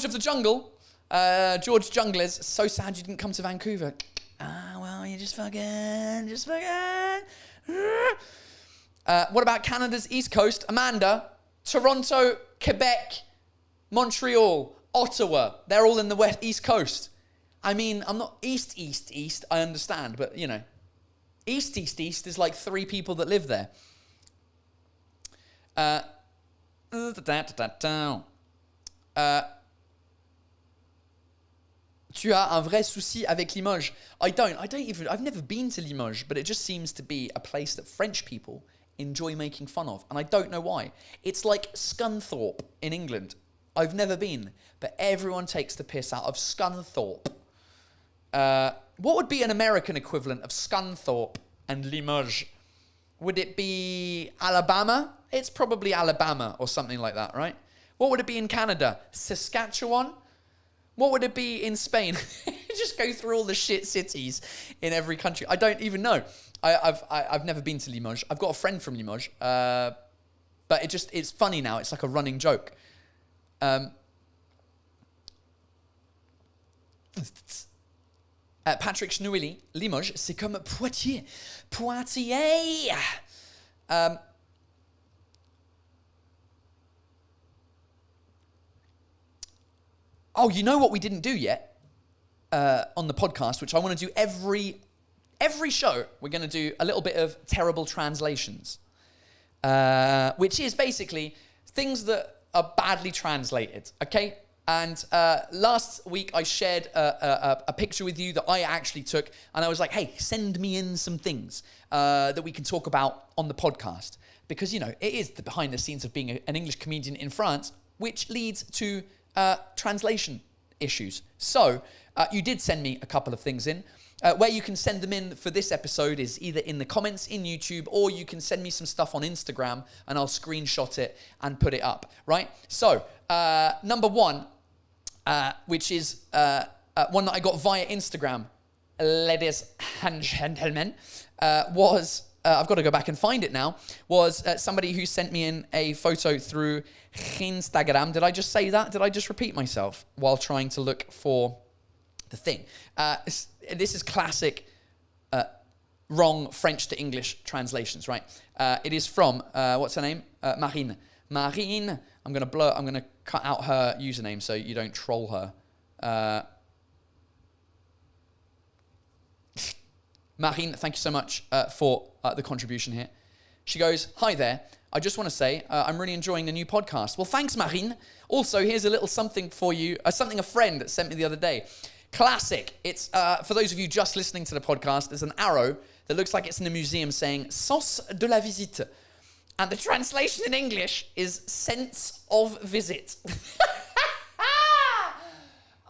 of the Jungle. George Junglers. So sad you didn't come to Vancouver. Well, you just fucking. What about Canada's East Coast? Amanda, Toronto, Quebec, Montreal, Ottawa. They're all in the East Coast. I mean, I'm not east, I understand, but, you know. East is like 3 people that live there. Tu as un vrai souci avec Limoges. I've never been to Limoges, but it just seems to be a place that French people enjoy making fun of, and I don't know why. It's like Scunthorpe in England. I've never been, but everyone takes the piss out of Scunthorpe. What would be an American equivalent of Scunthorpe and Limoges? Would it be Alabama? It's probably Alabama or something like that, right? What would it be in Canada? Saskatchewan? What would it be in Spain? Just go through all the shit cities in every country. I don't even know. I've never been to Limoges. I've got a friend from Limoges, but it's funny now. It's like a running joke. Patrick Schnouilly, Limoges, c'est comme Poitiers. Poitiers. Oh, you know what we didn't do yet on the podcast, which I want to do every show. We're going to do a little bit of terrible translations, which is basically things that are badly translated, okay? And last week I shared a picture with you that I actually took, and I was like, hey, send me in some things that we can talk about on the podcast. Because, you know, it is the behind the scenes of being an English comedian in France, which leads to translation issues. So you did send me a couple of things in. Where you can send them in for this episode is either in the comments in YouTube, or you can send me some stuff on Instagram and I'll screenshot it and put it up, right? So number one, which is one that I got via Instagram, ladies and gentlemen, was, I've got to go back and find it now, was somebody who sent me in a photo through Instagram. Did I just say that? Did I just repeat myself while trying to look for the thing? This is classic wrong French to English translations, right? It is from, what's her name? Marine. Marine, I'm going to cut out her username so you don't troll her. Marine, thank you so much for the contribution here. She goes, hi there. I just want to say I'm really enjoying the new podcast. Well, thanks, Marine. Also, here's a little something for you, something a friend sent me the other day. Classic. It's, for those of you just listening to the podcast, there's an arrow that looks like it's in a museum saying Sens de la visite. And the translation in English is sense of visit.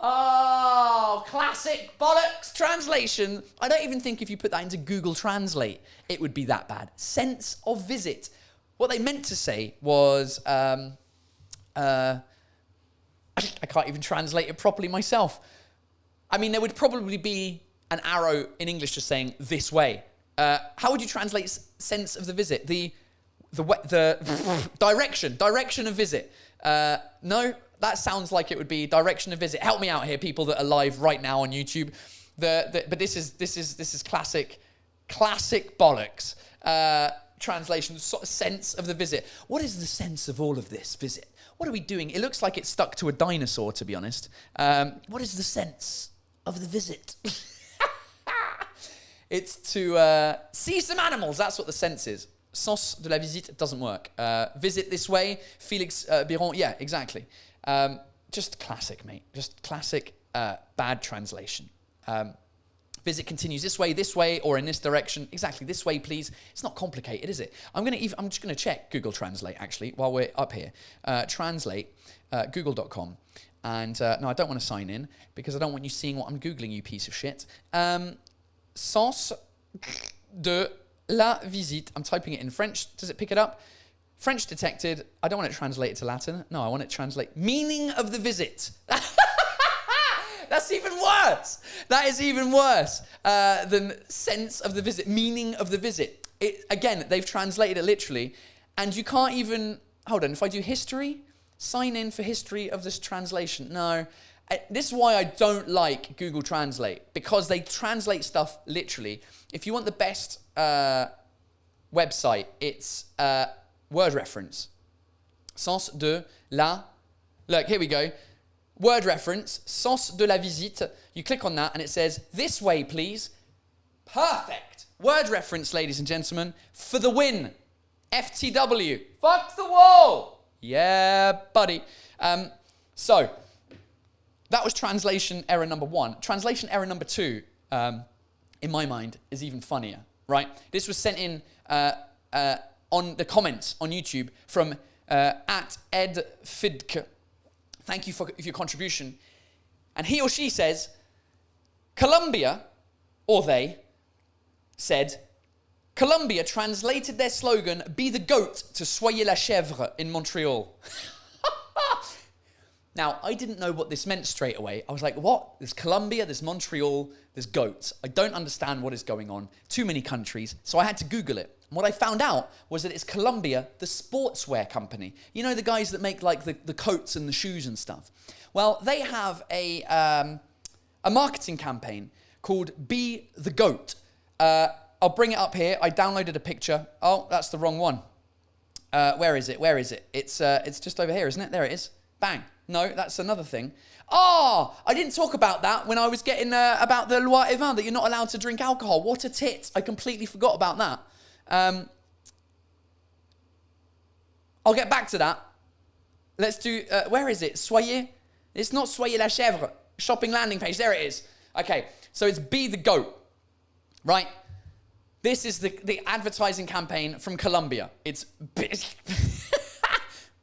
Oh, classic bollocks translation. I don't even think if you put that into Google Translate, it would be that bad. Sense of visit. What they meant to say was, I can't even translate it properly myself. I mean, there would probably be an arrow in English just saying this way. How would you translate sense of the visit? The direction of visit. No, that sounds like it would be direction of visit. Help me out here, people that are live right now on YouTube. But this is classic bollocks. Translation, sense of the visit. What is the sense of all of this visit? What are we doing? It looks like it's stuck to a dinosaur, to be honest. What is the sense of the visit? It's to see some animals. That's what the sense is. Sens de la visite doesn't work. Visit this way. Félix Biron. Yeah, exactly. Just classic, mate. Just classic bad translation. Visit continues this way, or in this direction. Exactly, this way, please. It's not complicated, is it? I'm just gonna check Google Translate actually while we're up here. Translate, google.com. And no, I don't want to sign in because I don't want you seeing what I'm Googling, you piece of shit. Sens de la visite. I'm typing it in French. Does it pick it up? French detected. I don't want it translated to Latin. No, I want it translate. Meaning of the visit. That's even worse. That is even worse than sense of the visit. Meaning of the visit. Again, they've translated it literally. And you can't even... Hold on. If I do history, sign in for history of this translation. No. This is why I don't like Google Translate, because they translate stuff literally. If you want the best website, it's word reference. Sens de la... Look, here we go. Word reference, sens de la visite. You click on that and it says, this way, please. Perfect. Word reference, ladies and gentlemen, for the win. FTW. Fuck the wall. Yeah, buddy. So, that was translation error number 1. Translation error number 2, in my mind, is even funnier, right? This was sent in on the comments on YouTube from at Ed Fidke. Thank you for your contribution. And he or she says, Colombia, or they, said, Colombia translated their slogan, be the goat, to soyez la chèvre in Montreal. Now, I didn't know what this meant straight away. I was like, what? There's Colombia, there's Montreal, there's goats. I don't understand what is going on. Too many countries. So I had to Google it. And what I found out was that it's Colombia, the sportswear company. You know, the guys that make like the coats and the shoes and stuff. Well, they have a marketing campaign called Be the Goat. I'll bring it up here. I downloaded a picture. Oh, that's the wrong one. Where is it? Where is it? It's just over here, isn't it? There it is. Bang. No, that's another thing. Oh, I didn't talk about that when I was getting about the loi et vin, that you're not allowed to drink alcohol. What a tit. I completely forgot about that. I'll get back to that. Let's do, where is it? Soyez? It's not Soyez la chèvre. Shopping landing page. There it is. Okay, so it's Be the Goat, right? This is the advertising campaign from Colombia. It's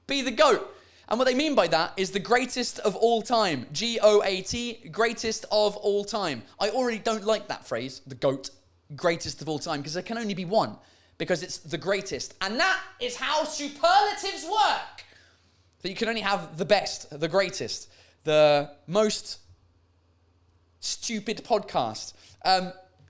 Be the Goat. And what they mean by that is the greatest of all time. G-O-A-T, greatest of all time. I already don't like that phrase, the GOAT, greatest of all time, because there can only be one, because it's the greatest. And that is how superlatives work. That you can only have the best, the greatest, the most stupid podcast.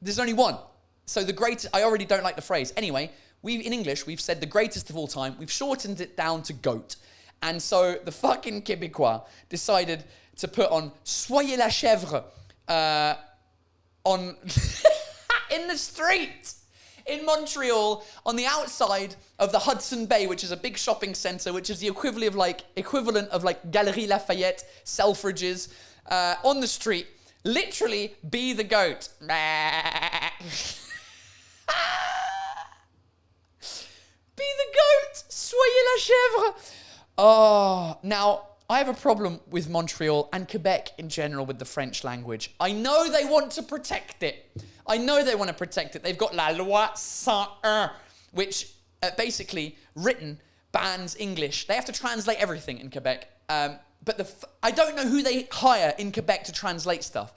There's only one. So the greatest, I already don't like the phrase. Anyway, in English, we've said the greatest of all time. We've shortened it down to GOAT. And so the fucking Québécois decided to put on Soyez la chèvre on in the street in Montreal, on the outside of the Hudson Bay, which is a big shopping center, which is the equivalent of like Galerie Lafayette, Selfridges, on the street. Literally, be the goat. Be the goat. Soyez la chèvre. Oh, now, I have a problem with Montreal and Quebec in general with the French language. I know they want to protect it. They've got La Loi 101, which basically written bans English. They have to translate everything in Quebec. But I don't know who they hire in Quebec to translate stuff.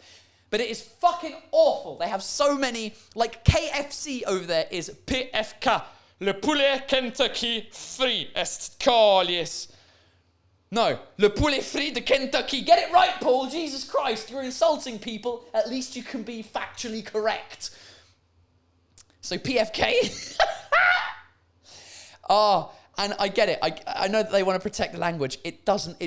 But it is fucking awful. They have so many, like KFC over there is PFK. Le poulet Kentucky frit est calies. No, le poulet frit de Kentucky. Get it right, Paul. Jesus Christ, you're insulting people. At least you can be factually correct. So PFK. Oh, and I get it. I know that they want to protect the language. It doesn't.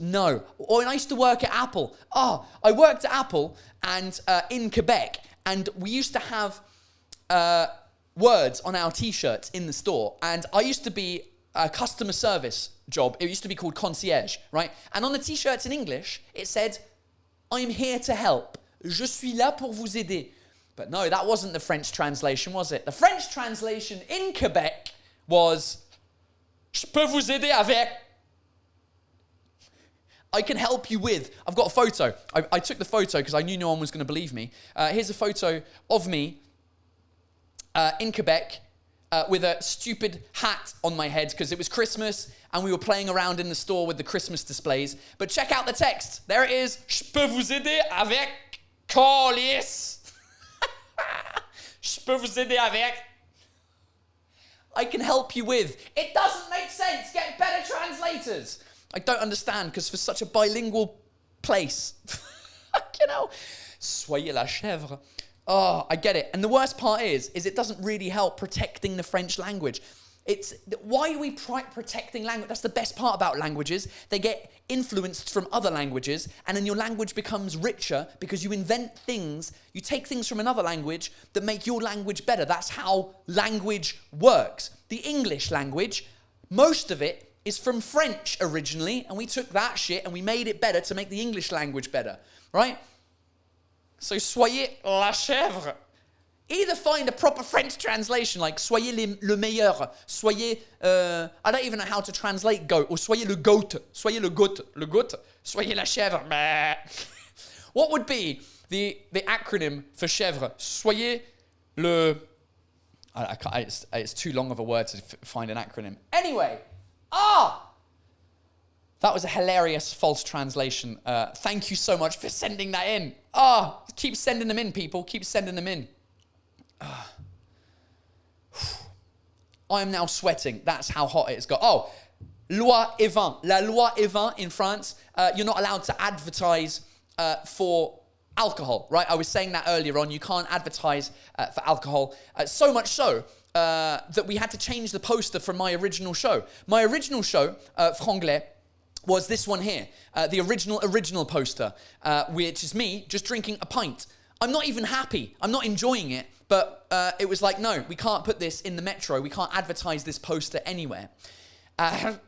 No. Or when I used to work at Apple. Oh, I worked at Apple and in Quebec, and we used to have words on our t-shirts in the store, and I used to be a customer service job. It used to be called concierge, right? And on the t-shirts in English, it said, I'm here to help. Je suis là pour vous aider. But no, that wasn't the French translation, was it? The French translation in Quebec was, Je peux vous aider avec. I can help you with. I've got a photo. I took the photo because I knew no one was going to believe me. Here's a photo of me in Quebec with a stupid hat on my head because it was Christmas and we were playing around in the store with the Christmas displays. But check out the text. There it is. Je peux vous aider avec colis. Je peux vous aider avec. I can help you with. It doesn't make sense. Get better translators. I don't understand because for such a bilingual place, you know, soyez la chèvre. Oh, I get it. And the worst part is it doesn't really help protecting the French language. Why are we protecting language? That's the best part about languages. They get influenced from other languages, and then your language becomes richer because you invent things, you take things from another language that make your language better. That's how language works. The English language, most of it is from French originally, and we took that shit and we made it better to make the English language better, right? So soyez la chèvre. Either find a proper French translation, like soyez le meilleur, soyez, I don't even know how to translate goat, or soyez le goat, soyez le goat, soyez la chèvre. What would be the acronym for chèvre? Soyez le... it's too long of a word to find an acronym. Anyway, that was a hilarious false translation. Thank you so much for sending that in. Keep sending them in, people. Keep sending them in. I am now sweating. That's how hot it's got. Loi et vin. La loi et vin in France. You're not allowed to advertise for alcohol, right? I was saying that earlier on. You can't advertise for alcohol. So much so that we had to change the poster from my original show. My original show, Franglais, was this one here. The original poster, which is me just drinking a pint. I'm not even happy. I'm not enjoying it. But it was like, no, we can't put this in the metro. We can't advertise this poster anywhere.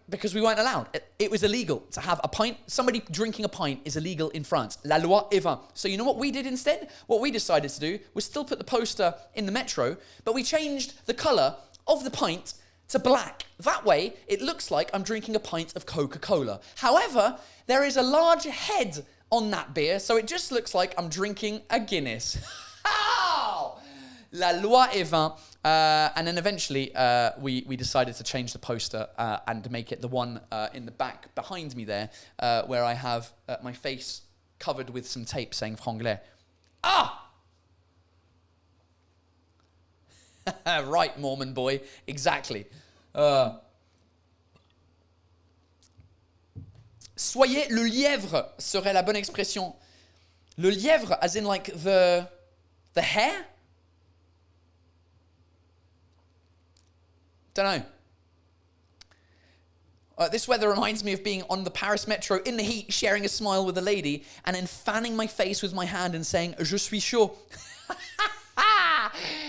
Because we weren't allowed. It was illegal to have a pint. Somebody drinking a pint is illegal in France. La loi est vin. So you know what we did instead? What we decided to do was still put the poster in the metro, but we changed the colour of the pint to black. That way, it looks like I'm drinking a pint of Coca-Cola. However, there is a large head on that beer, so it just looks like I'm drinking a Guinness. La loi est vin. And then eventually we decided to change the poster and make it the one in the back behind me there, where I have my face covered with some tape saying Franglais. Right, Mormon boy. Exactly. Soyez le lièvre serait la bonne expression. Le lièvre, as in like the hare? Don't know. This weather reminds me of being on the Paris metro in the heat, sharing a smile with a lady, and then fanning my face with my hand and saying, "Je suis chaud."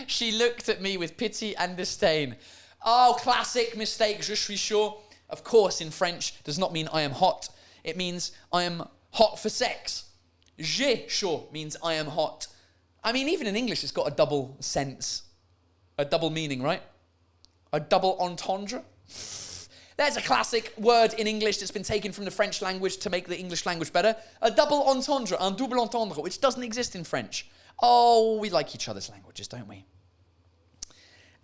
She looked at me with pity and disdain. Classic mistake, je suis chaud. Of course, in French, does not mean I am hot. It means I am hot for sex. J'ai chaud means I am hot. I mean, even in English, it's got a double sense, a double meaning, right? A double entendre. There's a classic word in English that's been taken from the French language to make the English language better. A double entendre, un double entendre, which doesn't exist in French. We like each other's languages, don't we?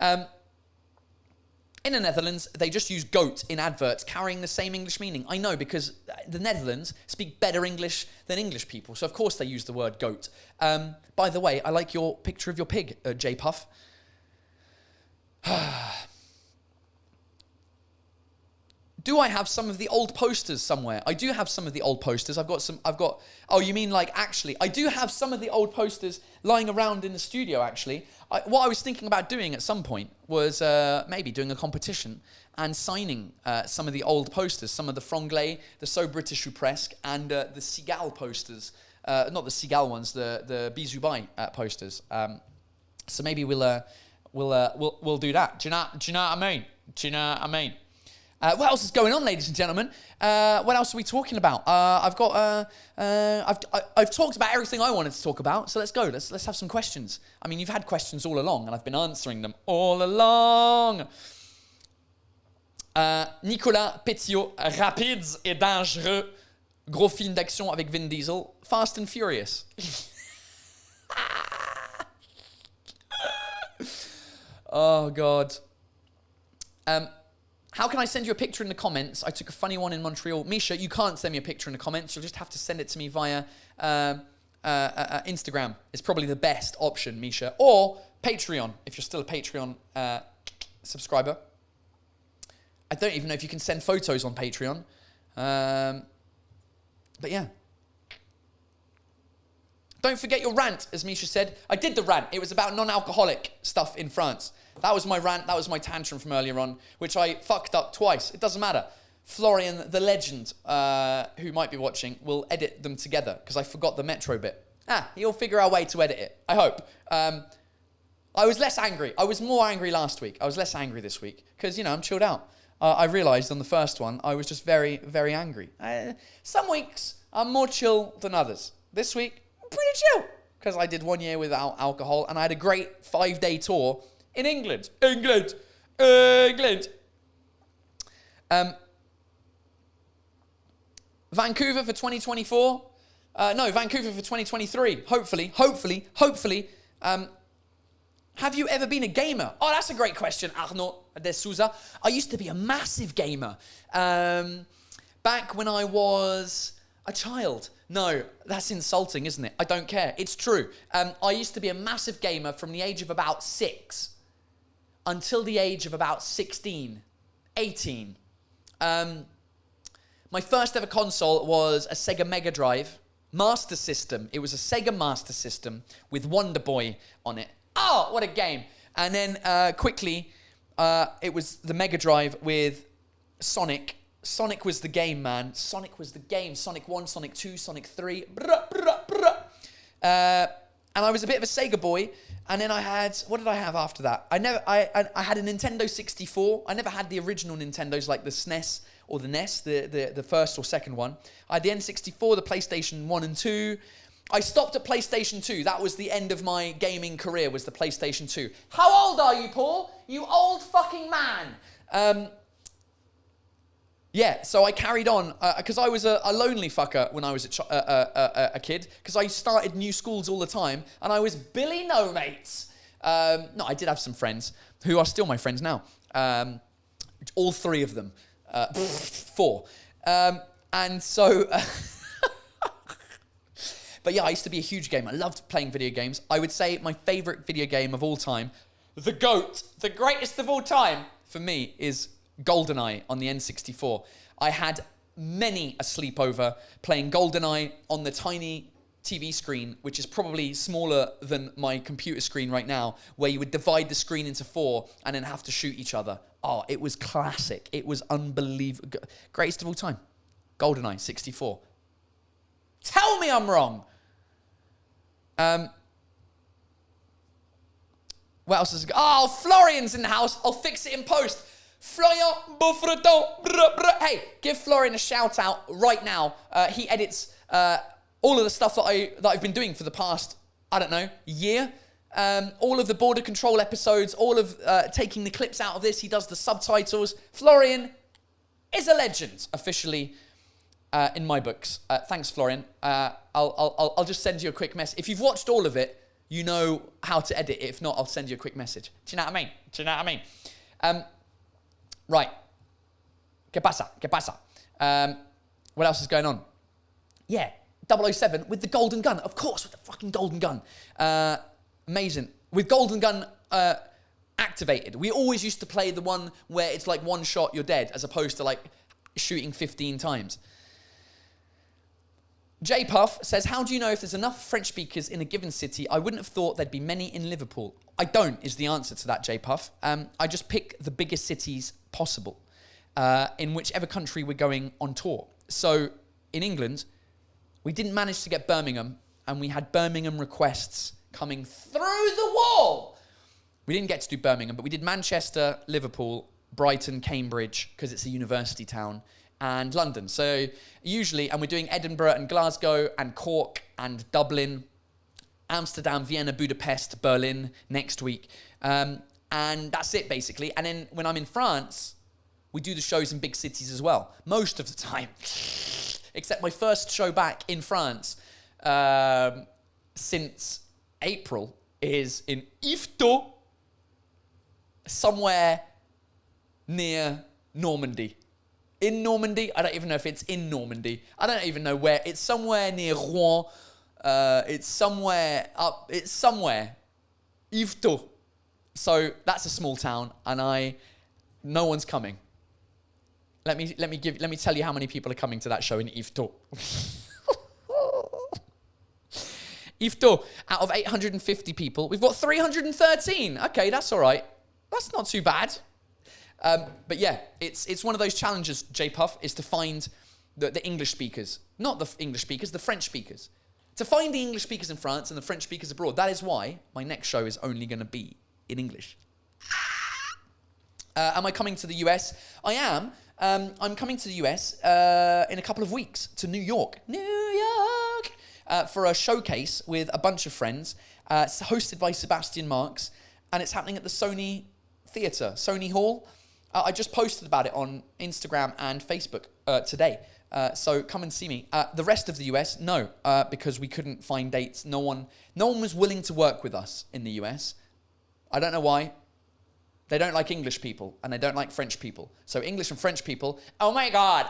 In the Netherlands, they just use goat in adverts, carrying the same English meaning. I know, because the Netherlands speak better English than English people, so of course they use the word goat. By the way, I like your picture of your pig, J Puff. Do I have some of the old posters somewhere? I do have some of the old posters. You mean like actually? I do have some of the old posters lying around in the studio, actually. What I was thinking about doing at some point was maybe doing a competition and signing some of the old posters, some of the Franglais, the So British You Presque, and the Seagal posters. Not the Seagal ones, the Bisou Bye posters. So maybe we'll do that. Do you know what I mean? Do you know what I mean? What else is going on, ladies and gentlemen? What else are we talking about? I've talked about everything I wanted to talk about, so let's go. Let's have some questions. I mean, you've had questions all along, and I've been answering them all along. Nicolas Pétiot, Rapides et dangereux. Gros film d'action avec Vin Diesel. Fast and Furious. Oh, God. How can I send you a picture in the comments? I took a funny one in Montreal. Misha, you can't send me a picture in the comments. You'll just have to send it to me via Instagram. It's probably the best option, Misha. Or Patreon, if you're still a Patreon subscriber. I don't even know if you can send photos on Patreon. But yeah. Don't forget your rant, as Misha said. I did the rant. It was about non-alcoholic stuff in France. That was my rant. That was my tantrum from earlier on, which I fucked up twice. It doesn't matter. Florian, the legend, who might be watching, will edit them together because I forgot the metro bit. He'll figure out a way to edit it. I hope. I was less angry. I was more angry last week. I was less angry this week because, I'm chilled out. I realised on the first one, I was just very, very angry. Some weeks I'm more chill than others. This week, I'm pretty chill because I did 1 year without alcohol and I had a great 5-day tour in England. England. Vancouver for 2024. Vancouver for 2023. Hopefully. Have you ever been a gamer? Oh, that's a great question, Arnaud de Souza. I used to be a massive gamer. Back when I was a child. No, that's insulting, isn't it? I don't care. It's true. I used to be a massive gamer from the age of about 6 until the age of about 16, 18. My first ever console was a Sega Mega Drive Master System. It was a Sega Master System with Wonder Boy on it. Oh, what a game. And then quickly, it was the Mega Drive with Sonic. Sonic was the game, man. Sonic was the game. Sonic 1, Sonic 2, Sonic 3. And I was a bit of a Sega boy. And then I had, what did I have after that? I had a Nintendo 64. I never had the original Nintendos like the SNES or the NES, the first or second one. I had the N64, the PlayStation 1 and 2. I stopped at PlayStation 2. That was the end of my gaming career, was the PlayStation 2. How old are you, Paul? You old fucking man. Yeah, so I carried on, because I was a lonely fucker when I was a kid, because I started new schools all the time, and I was Billy No Mates. No, I did have some friends, who are still my friends now. All 3 of them. 4. And so... But yeah, I used to be a huge gamer. I loved playing video games. I would say my favorite video game of all time, the GOAT, the greatest of all time, for me, is GoldenEye on the N64. I had many a sleepover playing GoldenEye on the tiny TV screen, which is probably smaller than my computer screen right now, where you would divide the screen into 4 and then have to shoot each other. Oh, it was classic. It was unbelievable. Greatest of all time. GoldenEye 64. Tell me I'm wrong. What else is... Oh, Florian's in the house. I'll fix it in post. Florian Beaufreton. Hey, give Florian a shout out right now. He edits all of the stuff that I've been doing for the past, I don't know, year. All of the border control episodes, all of taking the clips out of this. He does the subtitles. Florian is a legend, officially, in my books. Thanks, Florian. I'll just send you a quick message. If you've watched all of it, you know how to edit it. If not, I'll send you a quick message. Do you know what I mean? Right. ¿Qué pasa? What else is going on? Yeah, 007 with the golden gun. Of course, with the fucking golden gun. Amazing. With golden gun activated. We always used to play the one where it's like one shot, you're dead, as opposed to like shooting 15 times. J Puff says, how do you know if there's enough French speakers in a given city? I wouldn't have thought there'd be many in Liverpool. I don't, is the answer to that, J Puff. I just pick the biggest cities possible in whichever country we're going on tour. So in England, we didn't manage to get Birmingham, and we had Birmingham requests coming through the wall. We didn't get to do Birmingham, but we did Manchester, Liverpool, Brighton, Cambridge, because it's a university town, and London. So usually, and we're doing Edinburgh and Glasgow and Cork and Dublin, Amsterdam, Vienna, Budapest, Berlin next week. And that's it, basically. And then when I'm in France, we do the shows in big cities as well, most of the time. Except my first show back in France since April is in Yvetot, somewhere near Normandy. In Normandy? I don't even know if it's in Normandy. I don't even know where. It's somewhere near Rouen. It's somewhere up. It's somewhere. Yvetot. So that's a small town, and no one's coming. Let me tell you how many people are coming to that show in Yvetot. Yvetot, out of 850 people, we've got 313. Okay, that's all right. That's not too bad. But yeah, it's one of those challenges, J-Puff, is to find the English speakers. Not the English speakers, the French speakers. To find the English speakers in France and the French speakers abroad. That is why my next show is only going to be in English. Am I coming to the US? I am. I'm coming to the US in a couple of weeks to New York. New York! For a showcase with a bunch of friends. It's hosted by Sebastian Marks. And it's happening at the Sony Theatre, Sony Hall. I just posted about it on Instagram and Facebook today. So come and see me. The rest of the US, no, because we couldn't find dates. No one was willing to work with us in the US. I don't know why. They don't like English people, and they don't like French people. So English and French people... Oh my God,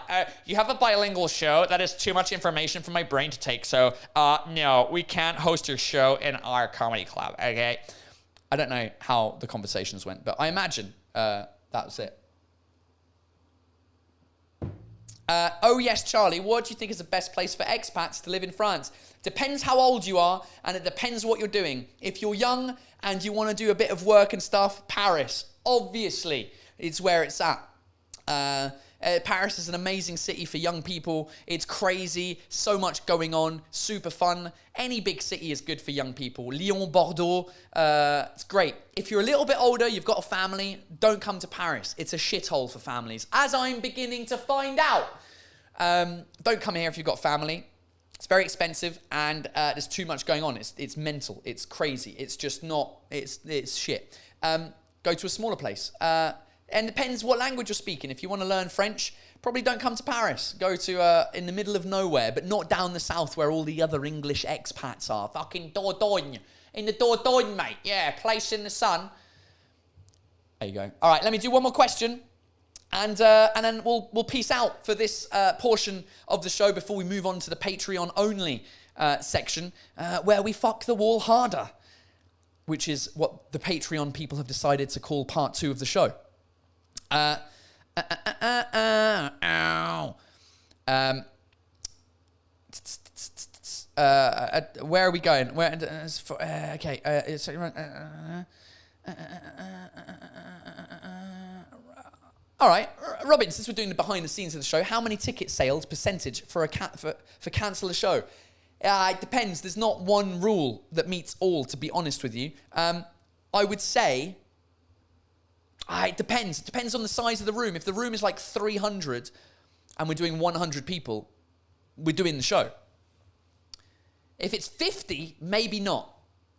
you have a bilingual show? That is too much information for my brain to take. So, no, we can't host your show in our comedy club, okay? I don't know how the conversations went, but I imagine that was it. Oh yes, Charlie, what do you think is the best place for expats to live in France? Depends how old you are, and it depends what you're doing. If you're young and you want to do a bit of work and stuff, Paris, obviously, it's where it's at. Paris is an amazing city for young people. It's crazy, so much going on, super fun. Any big city is good for young people. Lyon, Bordeaux, it's great. If you're a little bit older, you've got a family, don't come to Paris. It's a shithole for families, as I'm beginning to find out. Don't come here if you've got family. It's very expensive, and there's too much going on. It's mental. It's crazy. It's just not, it's shit. Go to a smaller place. And depends what language you're speaking. If you want to learn French, probably don't come to Paris. Go to in the middle of nowhere, but not down the south where all the other English expats are. Fucking Dordogne. In the Dordogne, mate. Yeah, place in the sun. There you go. All right, let me do one more question. And then we'll peace out for this portion of the show before we move on to the Patreon only section where we fuck the wall harder, which is what the Patreon people have decided to call part 2 of the show. Where are we going? All right, Robin, since we're doing the behind the scenes of the show, how many ticket sales percentage for cancel a show? It depends. There's not one rule that meets all, to be honest with you. I would say... it depends. It depends on the size of the room. If the room is like 300 and we're doing 100 people, we're doing the show. If it's 50, maybe not.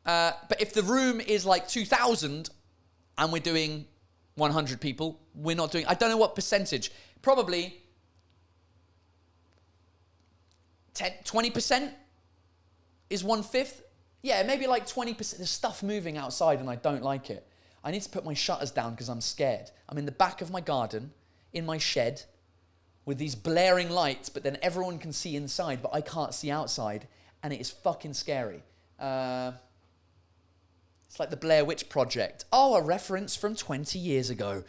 But if the room is like 2,000 and we're doing 100 people, we're not doing... I don't know what percentage. Probably 20% is 1/5. Yeah, maybe like 20%. There's stuff moving outside and I don't like it. I need to put my shutters down because I'm scared. I'm in the back of my garden, in my shed, with these blaring lights, but then everyone can see inside, but I can't see outside, and it is fucking scary. It's like the Blair Witch Project. Oh, a reference from 20 years ago.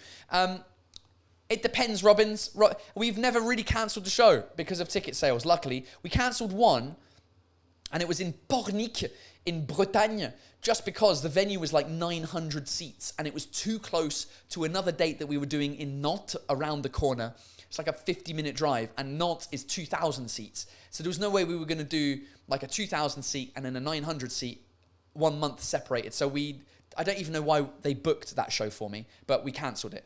It depends, Robbins. We've never really cancelled the show because of ticket sales, luckily. We cancelled one, and it was in Pornic, in Bretagne, just because the venue was like 900 seats and it was too close to another date that we were doing in Nantes around the corner. It's like a 50-minute drive, and Nantes is 2,000 seats. So there was no way we were going to do like a 2,000 seat and then a 900 seat 1 month separated. So I don't even know why they booked that show for me, but we cancelled it.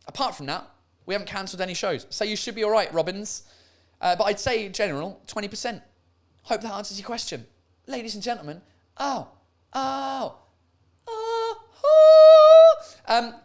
Apart from that, we haven't cancelled any shows. So you should be all right, Robbins. But I'd say in general, 20%. Hope that answers your question. Ladies and gentlemen,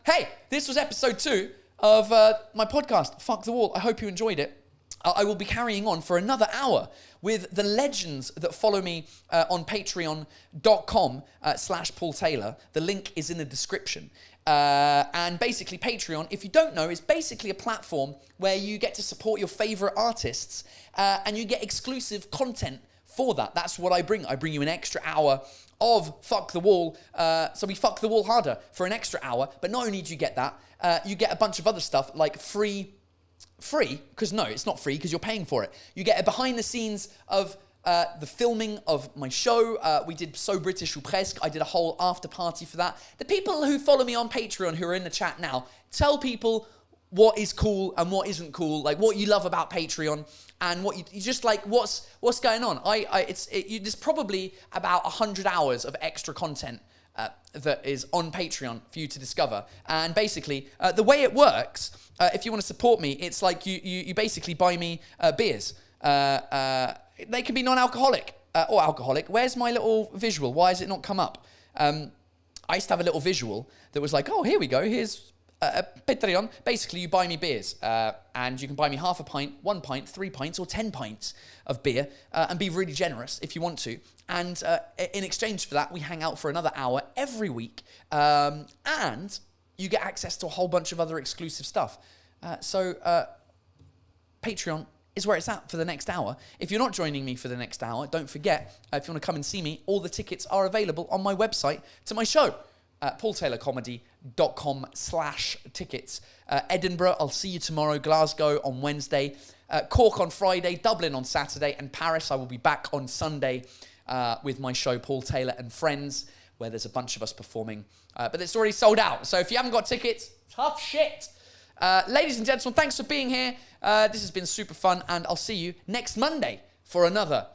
hey, this was episode 2 of my podcast, Fuck the Wall. I hope you enjoyed it. I will be carrying on for another hour with the legends that follow me on patreon.com/Paul Taylor. The link is in the description. And basically Patreon, if you don't know, is basically a platform where you get to support your favorite artists and you get exclusive content for that. That's what I bring. I bring you an extra hour of Fuck the Wall. So we fuck the wall harder for an extra hour. But not only do you get that, you get a bunch of other stuff like free, because no, it's not free because you're paying for it. You get a behind the scenes of the filming of my show. We did So British ou Presque. I did a whole after party for that. The people who follow me on Patreon who are in the chat now, tell people what is cool and what isn't cool, like what you love about Patreon and what you just like, what's going on. There's probably about 100 hours of extra content that is on Patreon for you to discover. And basically, the way it works, if you want to support me, it's like you basically buy me beers. They can be non-alcoholic or alcoholic. Where's my little visual? Why has it not come up? I used to have a little visual that was like, oh, here we go. Here's Patreon. Basically, you buy me beers, and you can buy me half a pint, 1 pint, 3 pints, or 10 pints of beer, and be really generous if you want to. And in exchange for that, we hang out for another hour every week, and you get access to a whole bunch of other exclusive stuff. So Patreon is where it's at for the next hour. If you're not joining me for the next hour, don't forget, if you want to come and see me, all the tickets are available on my website to my show, paultaylorcomedy.com/tickets. Edinburgh, I'll see you tomorrow. Glasgow on Wednesday. Cork on Friday. Dublin on Saturday. And Paris, I will be back on Sunday with my show, Paul Taylor and Friends, where there's a bunch of us performing. But it's already sold out. So if you haven't got tickets, tough shit. Ladies and gentlemen, thanks for being here. This has been super fun, and I'll see you next Monday for another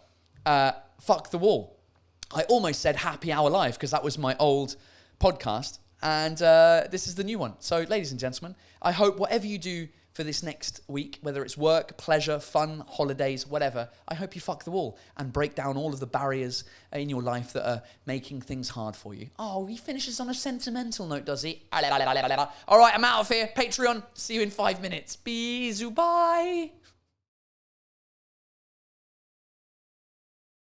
Fuck the Wall. I almost said Happy Hour Live because that was my old podcast, and this is the new one. So, ladies and gentlemen, I hope whatever you do for this next week, whether it's work, pleasure, fun, holidays, whatever, I hope you fuck the wall and break down all of the barriers in your life that are making things hard for you. Oh, he finishes on a sentimental note, does he? All right, I'm out of here. Patreon, see you in 5 minutes. Bisous, bye.